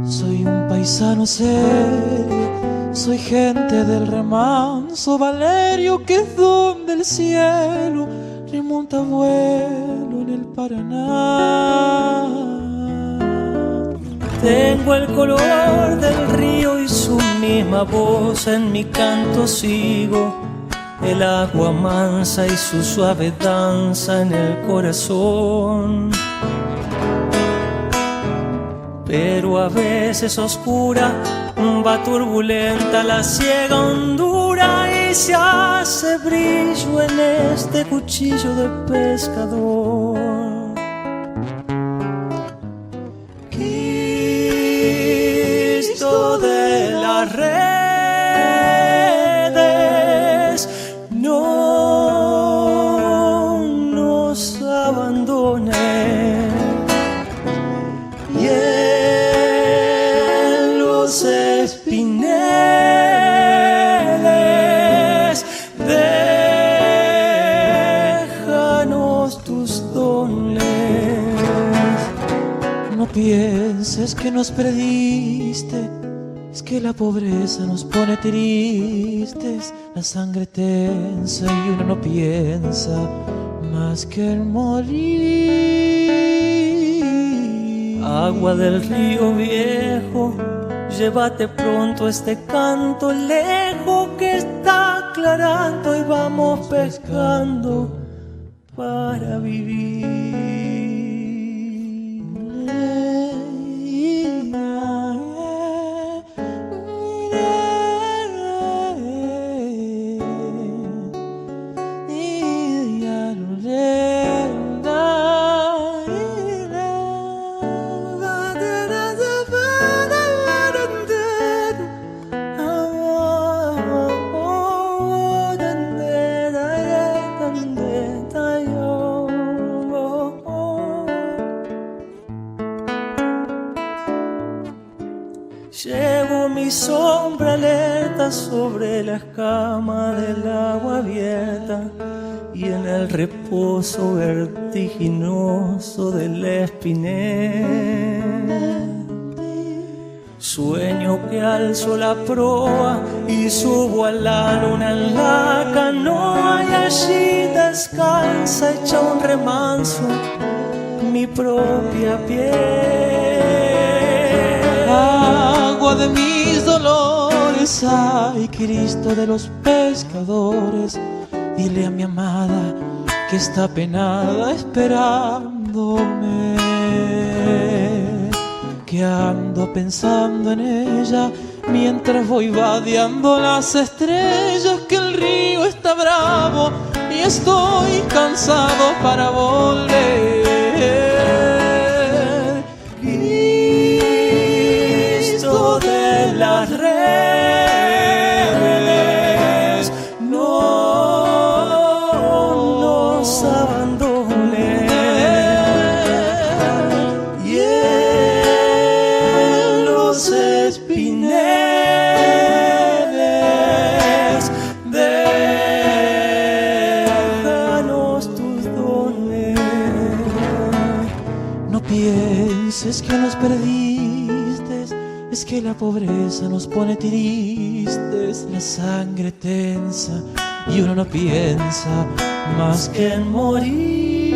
Soy un paisano serio, soy gente del remanso Valerio, que es donde el cielo remonta vuelo en el Paraná. Tengo el color del río y su misma voz, en mi canto sigo el agua mansa y su suave danza en el corazón. Pero a veces oscura va turbulenta la ciega hondura y se hace brillo en este cuchillo de pescador. De las redes no nos abandone, y en los espineles déjanos tus dones. No pienses que nos perdiste, es que la pobreza nos pone tristes, la sangre tensa y uno no piensa más que el morir. Agua del río viejo, llévate pronto este canto lejos que está aclarando y vamos pescando para vivir. Llevo mi sombra alerta sobre la escama del agua abierta y en el reposo vertiginoso del espinel. Sueño que alzo la proa y subo a la luna en la canoa y allí descansa hecha un remanso mi propia piel. Agua de mis dolores, ay Cristo de los pescadores, dile a mi amada que está penada esperándome, que ando pensando en ella mientras voy vadeando las estrellas, que el río está bravo y estoy cansado para volver. Cristo de las redes, no nos abandones. es que nos perdiste, es que la pobreza nos pone tristes, la sangre tensa y uno no piensa más que en morir.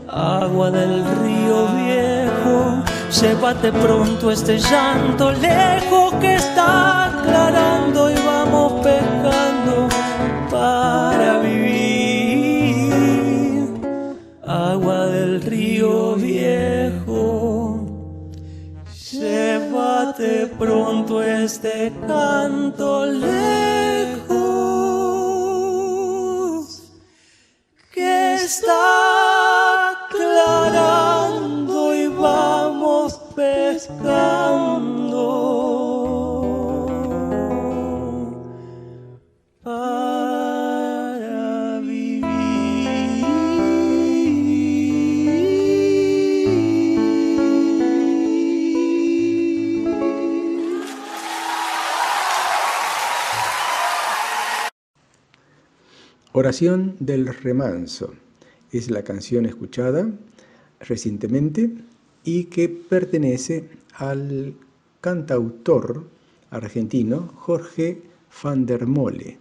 Agua del río viejo, llévate pronto este llanto lejos que está aclarando y vamos pescando para vivir. Agua del río viejo, llévate pronto este canto lejos que está aclarando y vamos pescando para vivir. Oración del Remanso es la canción escuchada recientemente y que pertenece al cantautor argentino Jorge van der Mole.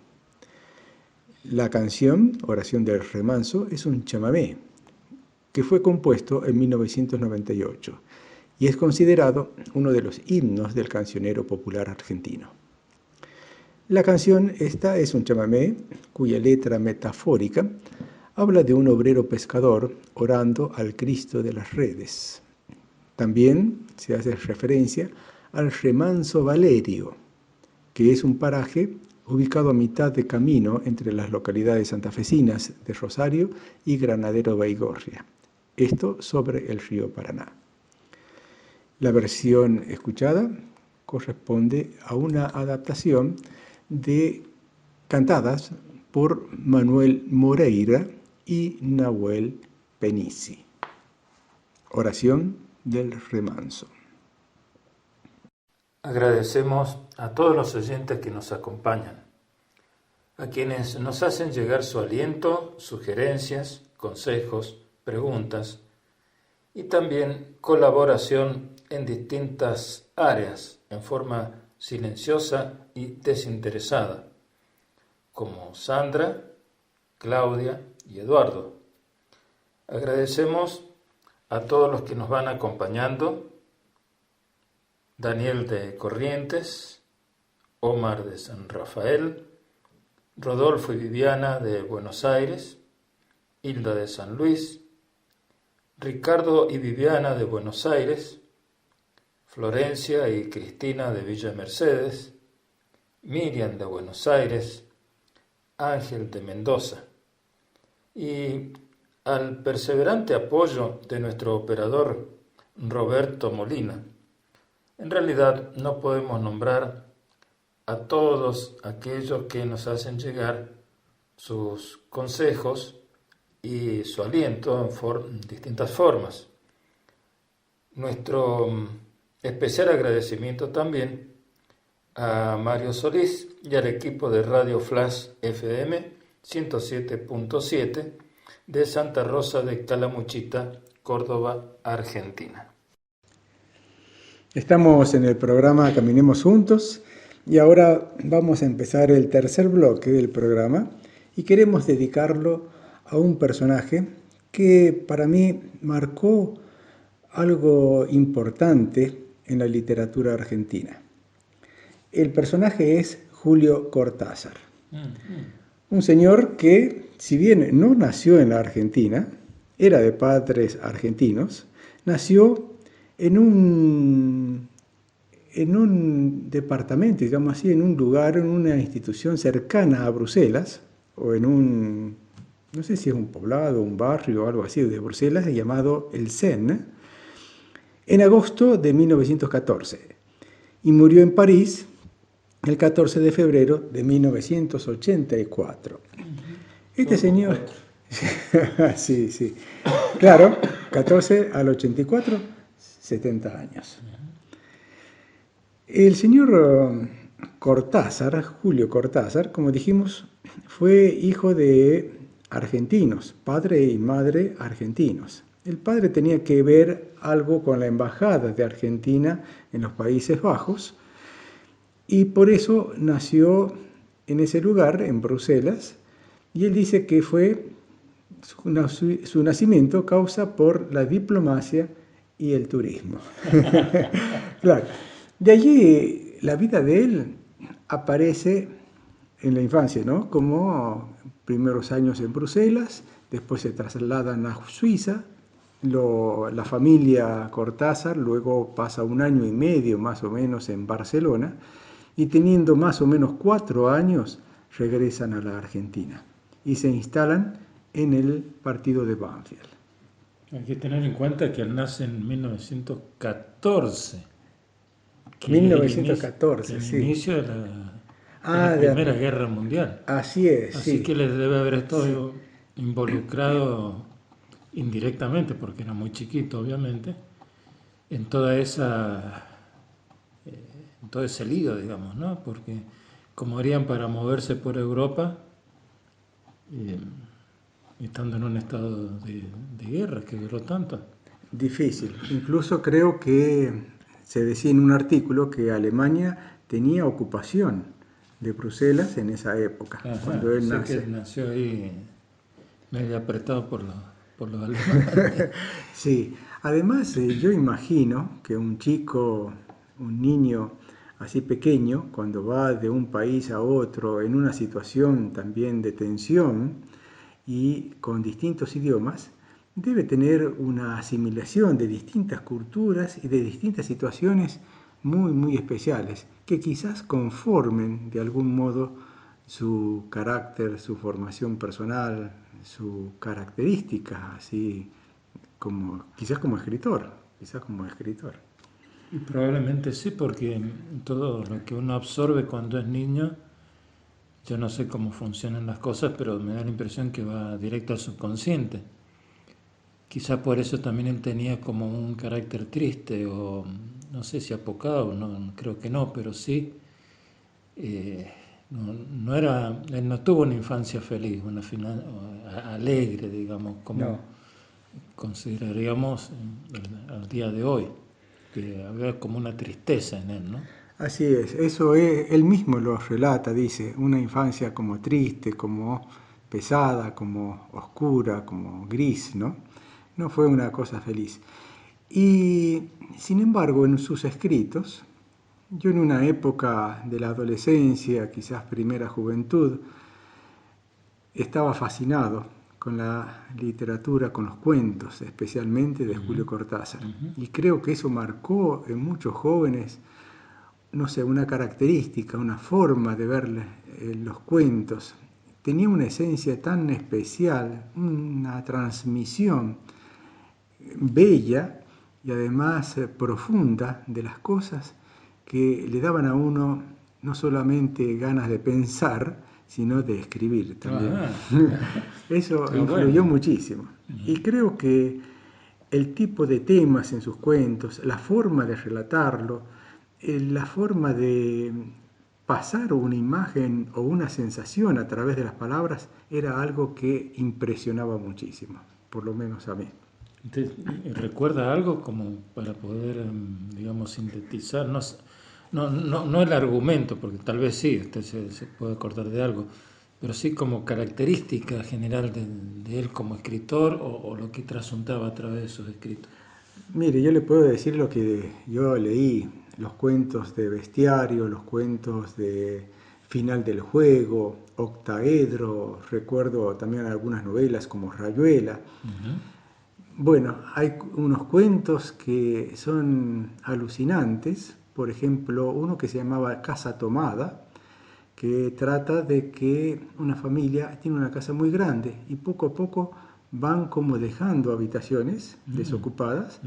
La canción Oración del Remanso es un chamamé que fue compuesto en 1998 y es considerado uno de los himnos del cancionero popular argentino. La canción esta es un chamamé cuya letra metafórica habla de un obrero pescador orando al Cristo de las redes. También se hace referencia al Remanso Valerio, que es un paraje ubicado a mitad de camino entre las localidades santafesinas de Rosario y Granadero Baigorria, esto sobre el río Paraná. La versión escuchada corresponde a una adaptación de cantadas por Manuel Moreira y Nahuel Penisi. Oración del Remanso. Agradecemos a todos los oyentes que nos acompañan, a quienes nos hacen llegar su aliento, sugerencias, consejos, preguntas y también colaboración en distintas áreas en forma silenciosa y desinteresada, como Sandra, Claudia y Eduardo. Agradecemos a todos los que nos van acompañando: Daniel de Corrientes, Omar de San Rafael, Rodolfo y Viviana de Buenos Aires, Hilda de San Luis, Ricardo y Viviana de Buenos Aires, Florencia y Cristina de Villa Mercedes, Miriam de Buenos Aires, Ángel de Mendoza, y al perseverante apoyo de nuestro operador Roberto Molina. En realidad no podemos nombrar a todos aquellos que nos hacen llegar sus consejos y su aliento en distintas formas. Nuestro especial agradecimiento también a Mario Solís y al equipo de Radio Flash FM 107.7 de Santa Rosa de Calamuchita, Córdoba, Argentina. Estamos en el programa Caminemos Juntos y ahora vamos a empezar el tercer bloque del programa y queremos dedicarlo a un personaje que para mí marcó algo importante en la literatura argentina. El personaje es Julio Cortázar, un señor que, si bien no nació en la Argentina, era de padres argentinos, nació en un departamento, digamos así, en un lugar, en una institución cercana a Bruselas, o en un, no sé si es un poblado, un barrio o algo así de Bruselas, llamado El Sen, en agosto de 1914, y murió en París el 14 de febrero de 1984. Este señor, sí, claro, 14 al 84, 70 años. El señor Cortázar, Julio Cortázar, como dijimos, fue hijo de argentinos, padre y madre argentinos. El padre tenía que ver algo con la embajada de Argentina en los Países Bajos y por eso nació en ese lugar, en Bruselas, y él dice que fue su nacimiento causa por la diplomacia y el turismo. Claro, de allí la vida de él aparece en la infancia, ¿no? Como primeros años en Bruselas, después se trasladan a Suiza, la familia Cortázar luego pasa 1 año y medio más o menos en Barcelona y teniendo más o menos 4 años regresan a la Argentina y se instalan en el partido de Banfield. Hay que tener en cuenta que él nace en 1914. 1914, sí. El inicio de la Primera Guerra Mundial. Así es, Así sí. que les debe haber estado involucrado indirectamente, porque era muy chiquito, obviamente, en todo ese lío, digamos, ¿no? Porque como harían para moverse por Europa, estando en un estado de guerra que duró tanto. Difícil. Incluso creo que se decía en un artículo que Alemania tenía ocupación de Bruselas en esa época, cuando él nace. Que nació ahí medio apretado por los alemanes. Sí, además yo imagino que un chico, un niño así pequeño, cuando va de un país a otro en una situación también de tensión y con distintos idiomas, debe tener una asimilación de distintas culturas y de distintas situaciones muy, muy especiales, que quizás conformen de algún modo su carácter, su formación personal, su característica, así quizás como escritor. Y probablemente sí, porque todo lo que uno absorbe cuando es niño, yo no sé cómo funcionan las cosas, pero me da la impresión que va directo al subconsciente. Quizá por eso también él tenía como un carácter triste, o no sé si apocado, no, creo que no, pero sí. Él no tuvo una infancia feliz, una final alegre, digamos, como consideraríamos al día de hoy, que había como una tristeza en él, ¿no? Así es, eso él mismo lo relata, dice, una infancia como triste, como pesada, como oscura, como gris, ¿no? No fue una cosa feliz. Y sin embargo, en sus escritos, yo en una época de la adolescencia, quizás primera juventud, estaba fascinado con la literatura, con los cuentos, especialmente de Julio Cortázar. Y creo que eso marcó en muchos jóvenes, no sé, una característica, una forma de ver los cuentos. Tenía una esencia tan especial, una transmisión bella y además profunda de las cosas que le daban a uno no solamente ganas de pensar, sino de escribir también. Eso influyó muchísimo. Y creo que el tipo de temas en sus cuentos, la forma de relatarlo, la forma de pasar una imagen o una sensación a través de las palabras era algo que impresionaba muchísimo, por lo menos a mí. ¿Recuerda algo como para poder, digamos, sintetizar? No el argumento, porque tal vez sí, usted se puede acordar de algo, pero sí como característica general de él como escritor o lo que trasuntaba a través de sus escritos. Mire, yo le puedo decir lo que yo leí, los cuentos de Bestiario, los cuentos de Final del Juego, Octaedro, recuerdo también algunas novelas como Rayuela. Bueno, hay unos cuentos que son alucinantes, por ejemplo, uno que se llamaba Casa Tomada, que trata de que una familia tiene una casa muy grande y poco a poco van como dejando habitaciones desocupadas,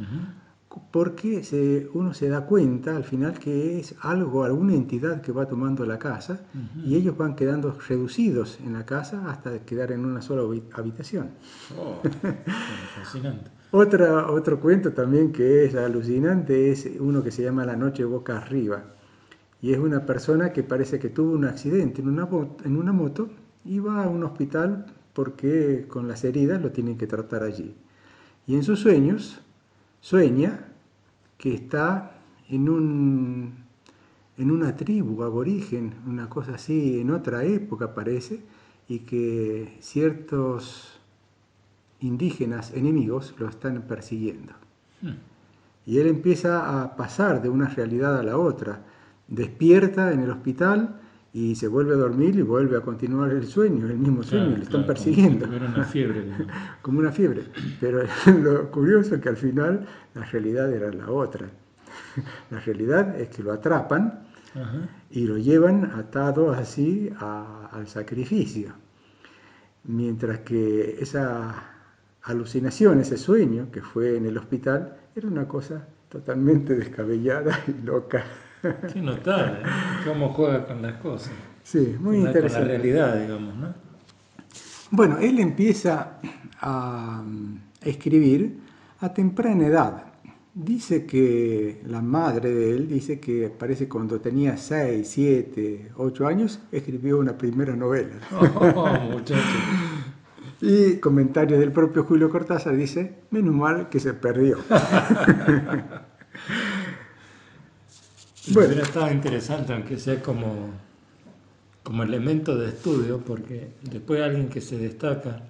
porque uno se da cuenta al final que es alguna entidad que va tomando la casa y ellos van quedando reducidos en la casa hasta quedar en una sola habitación. Fascinante. Otro cuento también que es alucinante es uno que se llama La noche boca arriba. Y es una persona que parece que tuvo un accidente en una moto y va a un hospital porque con las heridas lo tienen que tratar allí. Y en sus sueños sueña que está en una tribu aborigen, una cosa así, en otra época parece, y que ciertos indígenas enemigos lo están persiguiendo. Y él empieza a pasar de una realidad a la otra. Despierta en el hospital y se vuelve a dormir y vuelve a continuar el sueño, el mismo sueño, Claro, le están claro, persiguiendo. Como si tuviera una fiebre. Como una fiebre. Pero lo curioso es que al final la realidad era la otra. La realidad es que lo atrapan Ajá. y lo llevan atado así al sacrificio. Mientras que esa alucinación, ese sueño que fue en el hospital, era una cosa totalmente descabellada y loca. Qué notable, ¿eh? Cómo juega con las cosas. Sí, muy Con la interesante. realidad, digamos, ¿no? Bueno, él empieza a escribir a temprana edad. Dice que la madre de él dice que parece cuando tenía 6, 7, 8 años escribió una primera novela. Oh, muchacho. Y comentarios del propio Julio Cortázar dice, menos mal que se perdió. Bueno, hubiera estado interesante, aunque sea como elemento de estudio, porque después alguien que se destaca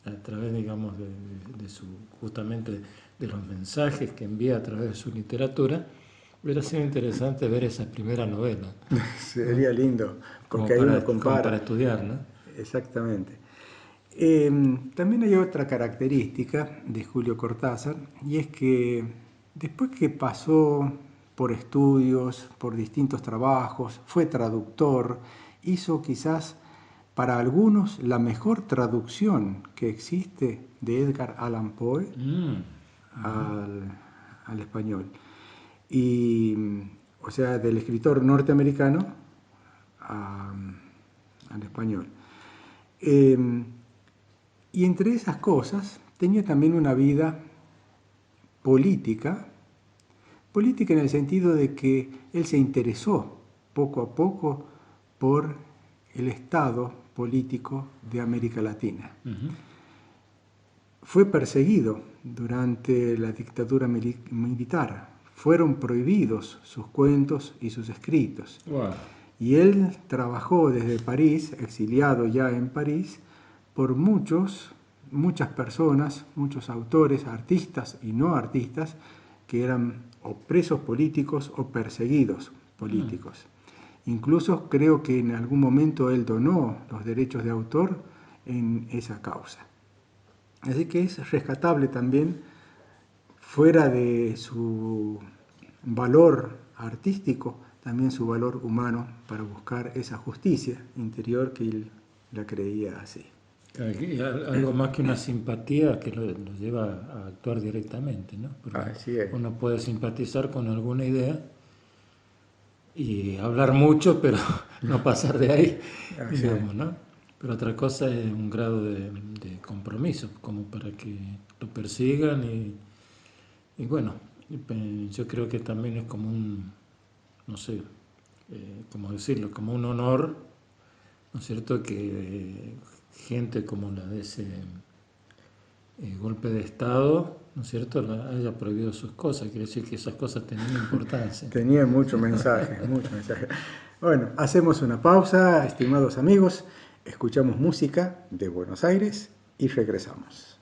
a través, digamos, de su, justamente de los mensajes que envía a través de su literatura, hubiera sido interesante ver esa primera novela. Sería lindo, porque Como ahí para, uno compara. como para estudiar, ¿no? Exactamente. También hay otra característica de Julio Cortázar, y es que después que pasó por estudios, por distintos trabajos, fue traductor, hizo quizás para algunos la mejor traducción que existe de Edgar Allan Poe al español. Y, o sea, del escritor norteamericano al español. Y entre esas cosas tenía también una vida política en el sentido de que él se interesó poco a poco por el estado político de América Latina. Fue perseguido durante la dictadura militar, fueron prohibidos sus cuentos y sus escritos. Wow. Y él trabajó desde París, exiliado ya en París, por muchas personas, muchos autores, artistas y no artistas, que eran o presos políticos o perseguidos políticos. Incluso creo que en algún momento él donó los derechos de autor en esa causa. Así que es rescatable también, fuera de su valor artístico, también su valor humano para buscar esa justicia interior que él la creía así. Algo más que una simpatía que lo lleva a actuar directamente, ¿no? Porque Así es. uno puede simpatizar con alguna idea y hablar mucho, pero no pasar de ahí, digamos, ¿no? Pero otra cosa es un grado de compromiso, como para que lo persigan y bueno, yo creo que también es como un, no sé, cómo decirlo, como un honor, ¿no es cierto?, que gente como la de ese golpe de Estado, ¿no es cierto?, haya prohibido sus cosas. Quiere decir que esas cosas tenían importancia. Tenía mucho mensaje, mucho mensaje. Bueno, hacemos una pausa, estimados amigos, escuchamos música de Buenos Aires y regresamos.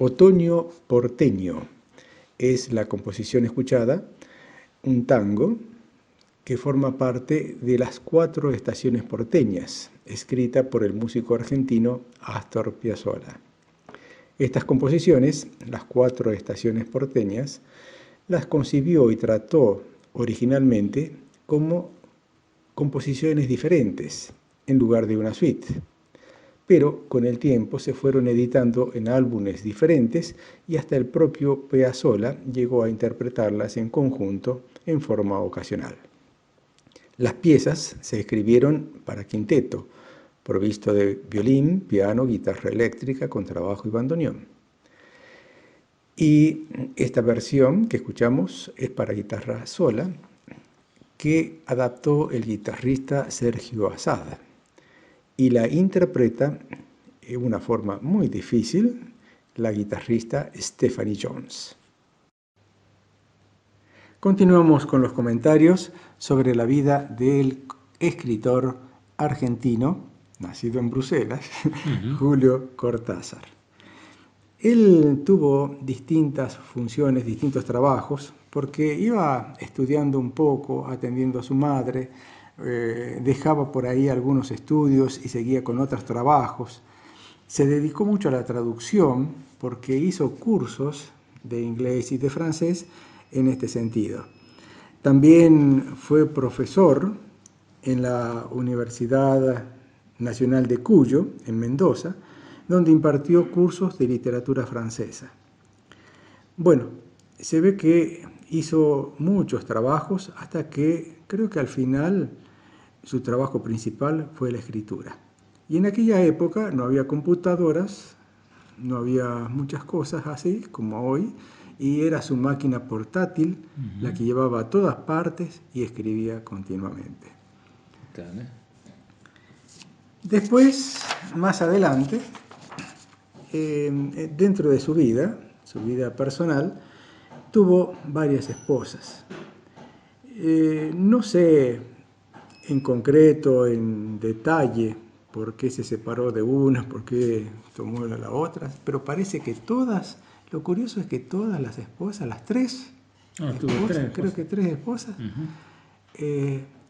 Otoño porteño es la composición escuchada, un tango que forma parte de las 4 estaciones porteñas, escrita por el músico argentino Astor Piazzolla. Estas composiciones, las 4 estaciones porteñas, las concibió y trató originalmente como composiciones diferentes, en lugar de una suite. Pero con el tiempo se fueron editando en álbumes diferentes y hasta el propio Piazzolla llegó a interpretarlas en conjunto en forma ocasional. Las piezas se escribieron para quinteto, provisto de violín, piano, guitarra eléctrica, contrabajo y bandoneón. Y esta versión que escuchamos es para guitarra sola, que adaptó el guitarrista Sergio Asad, y la interpreta en una forma muy difícil la guitarrista Stephanie Jones. Continuamos con los comentarios sobre la vida del escritor argentino, nacido en Bruselas, Julio Cortázar. Él tuvo distintas funciones, distintos trabajos, porque iba estudiando un poco, atendiendo a su madre, dejaba por ahí algunos estudios y seguía con otros trabajos. Se dedicó mucho a la traducción porque hizo cursos de inglés y de francés en este sentido. También fue profesor en la Universidad Nacional de Cuyo, en Mendoza, donde impartió cursos de literatura francesa. Bueno, se ve que hizo muchos trabajos hasta que creo que al final su trabajo principal fue la escritura. Y en aquella época no había computadoras, no había muchas cosas así como hoy, y era su máquina portátil la que llevaba a todas partes y escribía continuamente. Después, más adelante, dentro de su vida personal, tuvo varias esposas. No sé en concreto, en detalle, por qué se separó de una, por qué tomó la otra, pero parece que todas, lo curioso es que todas las esposas, las 3 esposas, creo que 3 esposas,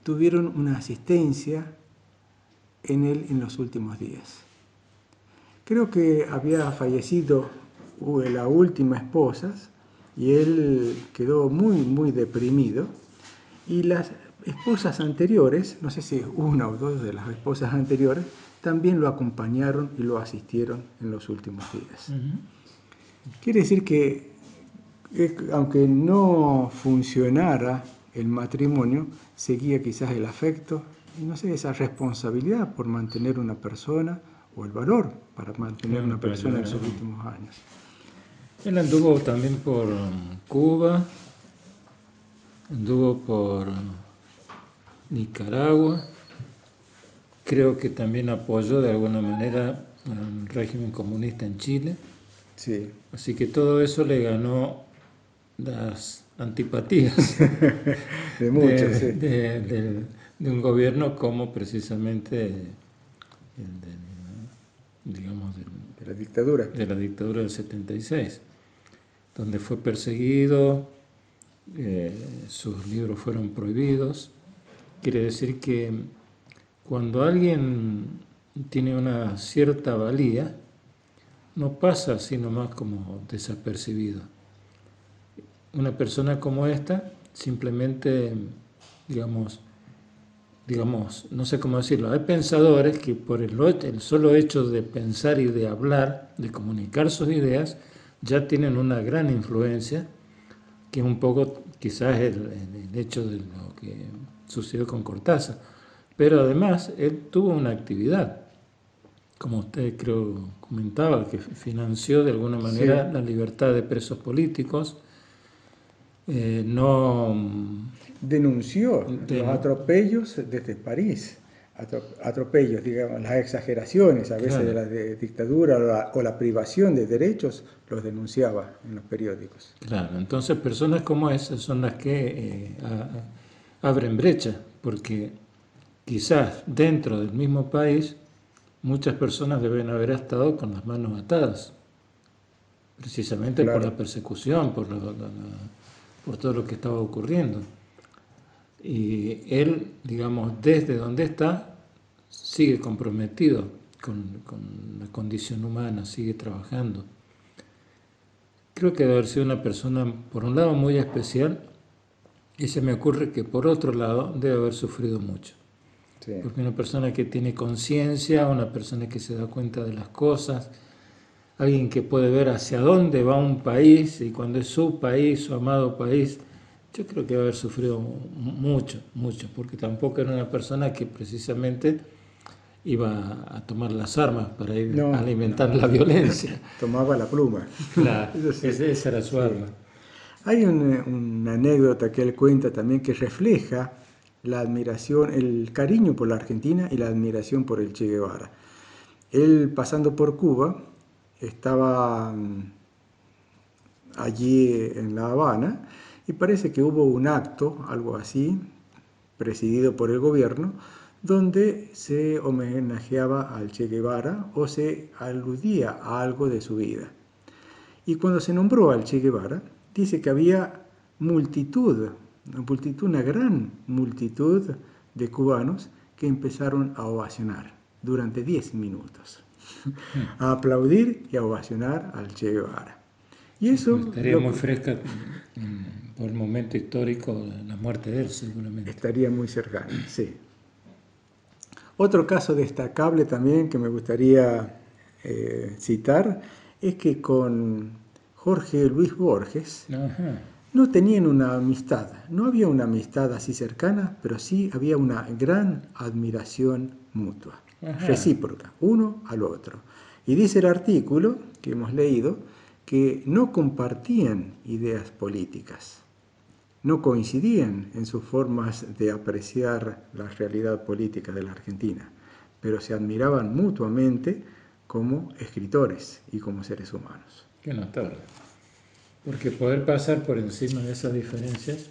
tuvieron una asistencia en él en los últimos días. Creo que había fallecido la última esposa y él quedó muy, muy deprimido. Y las esposas anteriores, no sé si una o 2 de las esposas anteriores, también lo acompañaron y lo asistieron en los últimos días. Quiere decir que, aunque no funcionara el matrimonio, seguía quizás el afecto, y no sé, esa responsabilidad por mantener una persona, o el valor para mantener una persona en sus últimos años. Él anduvo también por Cuba, anduvo por Nicaragua, creo que también apoyó de alguna manera al régimen comunista en Chile. Sí. Así que todo eso le ganó las antipatías de muchos, sí. de un gobierno como precisamente de la dictadura. De la dictadura del 76, donde fue perseguido, sus libros fueron prohibidos. Quiere decir que cuando alguien tiene una cierta valía, no pasa así nomás como desapercibido. Una persona como esta simplemente, digamos, no sé cómo decirlo, hay pensadores que por el solo hecho de pensar y de hablar, de comunicar sus ideas, ya tienen una gran influencia, que es un poco quizás el hecho de lo que sucedió con Cortázar. Pero además, él tuvo una actividad, como usted creo comentaba, que financió de alguna manera la libertad de presos políticos, denunció los atropellos desde París, atropellos, digamos, las exageraciones a veces de la dictadura o la privación de derechos, los denunciaba en los periódicos. Claro, entonces personas como esas son las que abren brecha, porque quizás dentro del mismo país muchas personas deben haber estado con las manos atadas. precisamente Claro. por la persecución, por todo lo que estaba ocurriendo. Y él, digamos, desde donde está, sigue comprometido con la condición humana, sigue trabajando. Creo que debe haber sido una persona, por un lado, muy especial, y se me ocurre que por otro lado debe haber sufrido mucho. Sí. Porque una persona que tiene conciencia, una persona que se da cuenta de las cosas, alguien que puede ver hacia dónde va un país, y cuando es su país, su amado país, yo creo que debe haber sufrido mucho, mucho, porque tampoco era una persona que precisamente iba a tomar las armas para ir a alimentar la violencia. Tomaba la pluma. Claro, Eso sí. esa era su arma. Hay una anécdota que él cuenta también que refleja la admiración, el cariño por la Argentina y la admiración por el Che Guevara. Él, pasando por Cuba, estaba allí en La Habana y parece que hubo un acto, algo así, presidido por el gobierno, donde se homenajeaba al Che Guevara o se aludía a algo de su vida. Y cuando se nombró al Che Guevara, dice que había una gran multitud de cubanos que empezaron a ovacionar durante 10 minutos, a aplaudir y a ovacionar al Che Guevara. Y eso estaría muy fresca por el momento histórico de la muerte de él, seguramente. Estaría muy cercano, sí. Otro caso destacable también que me gustaría citar es que con Jorge Luis Borges no tenían una amistad, no había una amistad así cercana, pero sí había una gran admiración mutua, recíproca, uno al otro. Y dice el artículo que hemos leído que no compartían ideas políticas, no coincidían en sus formas de apreciar la realidad política de la Argentina, pero se admiraban mutuamente como escritores y como seres humanos. Qué notable. Porque poder pasar por encima de esas diferencias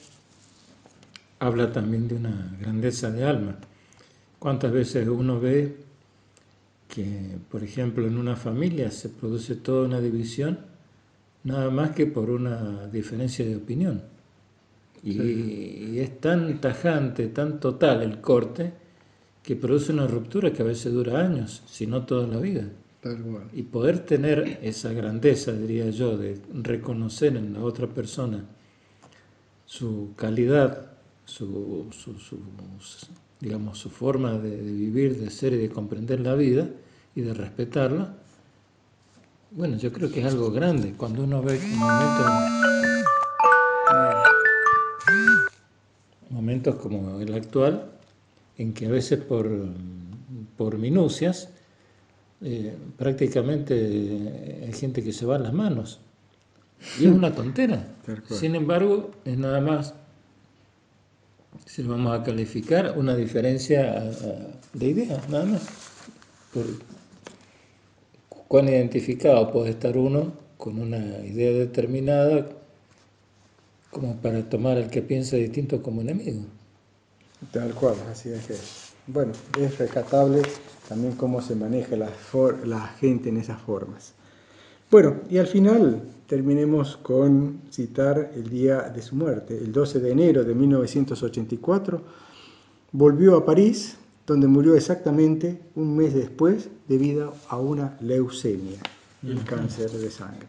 habla también de una grandeza de alma. ¿Cuántas veces uno ve que, por ejemplo, en una familia se produce toda una división nada más que por una diferencia de opinión? Y es tan tajante, tan total el corte, que produce una ruptura que a veces dura años, si no toda la vida. Y poder tener esa grandeza, diría yo, de reconocer en la otra persona su calidad, digamos, su forma de vivir, de ser y de comprender la vida y de respetarla, bueno, yo creo que es algo grande. Cuando uno ve momentos como el actual, en que a veces por minucias, prácticamente hay gente que se va las manos. Y es una tontera. Sin embargo, es nada más, si lo vamos a calificar, una diferencia de ideas, nada más. Por cuán identificado puede estar uno con una idea determinada como para tomar al que piensa distinto como enemigo. Tal cual, así es que es. Bueno, es rescatable también cómo se maneja la gente en esas formas. Bueno, y al final terminemos con citar el día de su muerte. El 12 de enero de 1984 volvió a París, donde murió exactamente un mes después debido a una leucemia, el cáncer de sangre.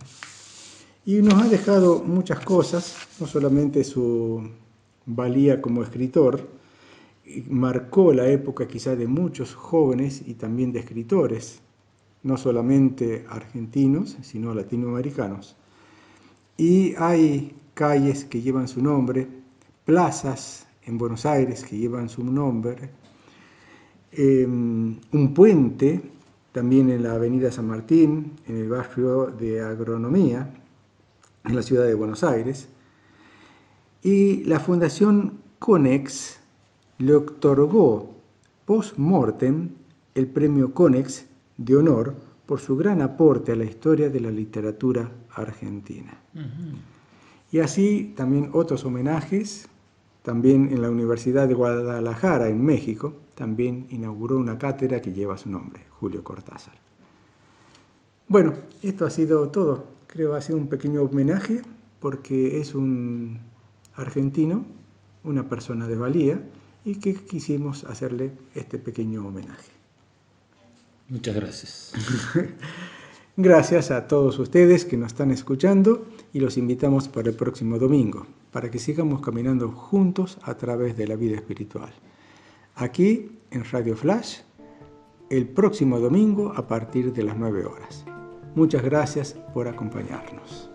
Y nos ha dejado muchas cosas, no solamente su valía como escritor, marcó la época quizá de muchos jóvenes y también de escritores, no solamente argentinos, sino latinoamericanos. Y hay calles que llevan su nombre, plazas en Buenos Aires que llevan su nombre, un puente también en la avenida San Martín, en el barrio de Agronomía, en la ciudad de Buenos Aires. Y la Fundación Conex le otorgó post-mortem el premio Conex de honor por su gran aporte a la historia de la literatura argentina. Y así también otros homenajes, también en la Universidad de Guadalajara, en México, también inauguró una cátedra que lleva su nombre, Julio Cortázar. Bueno, esto ha sido todo. creo ha sido un pequeño homenaje porque es un argentino, una persona de valía, y que quisimos hacerle este pequeño homenaje. Muchas gracias. Gracias a todos ustedes que nos están escuchando y los invitamos para el próximo domingo, para que sigamos caminando juntos a través de la vida espiritual. Aquí en Radio Flash, el próximo domingo a partir de las 9 horas. Muchas gracias por acompañarnos.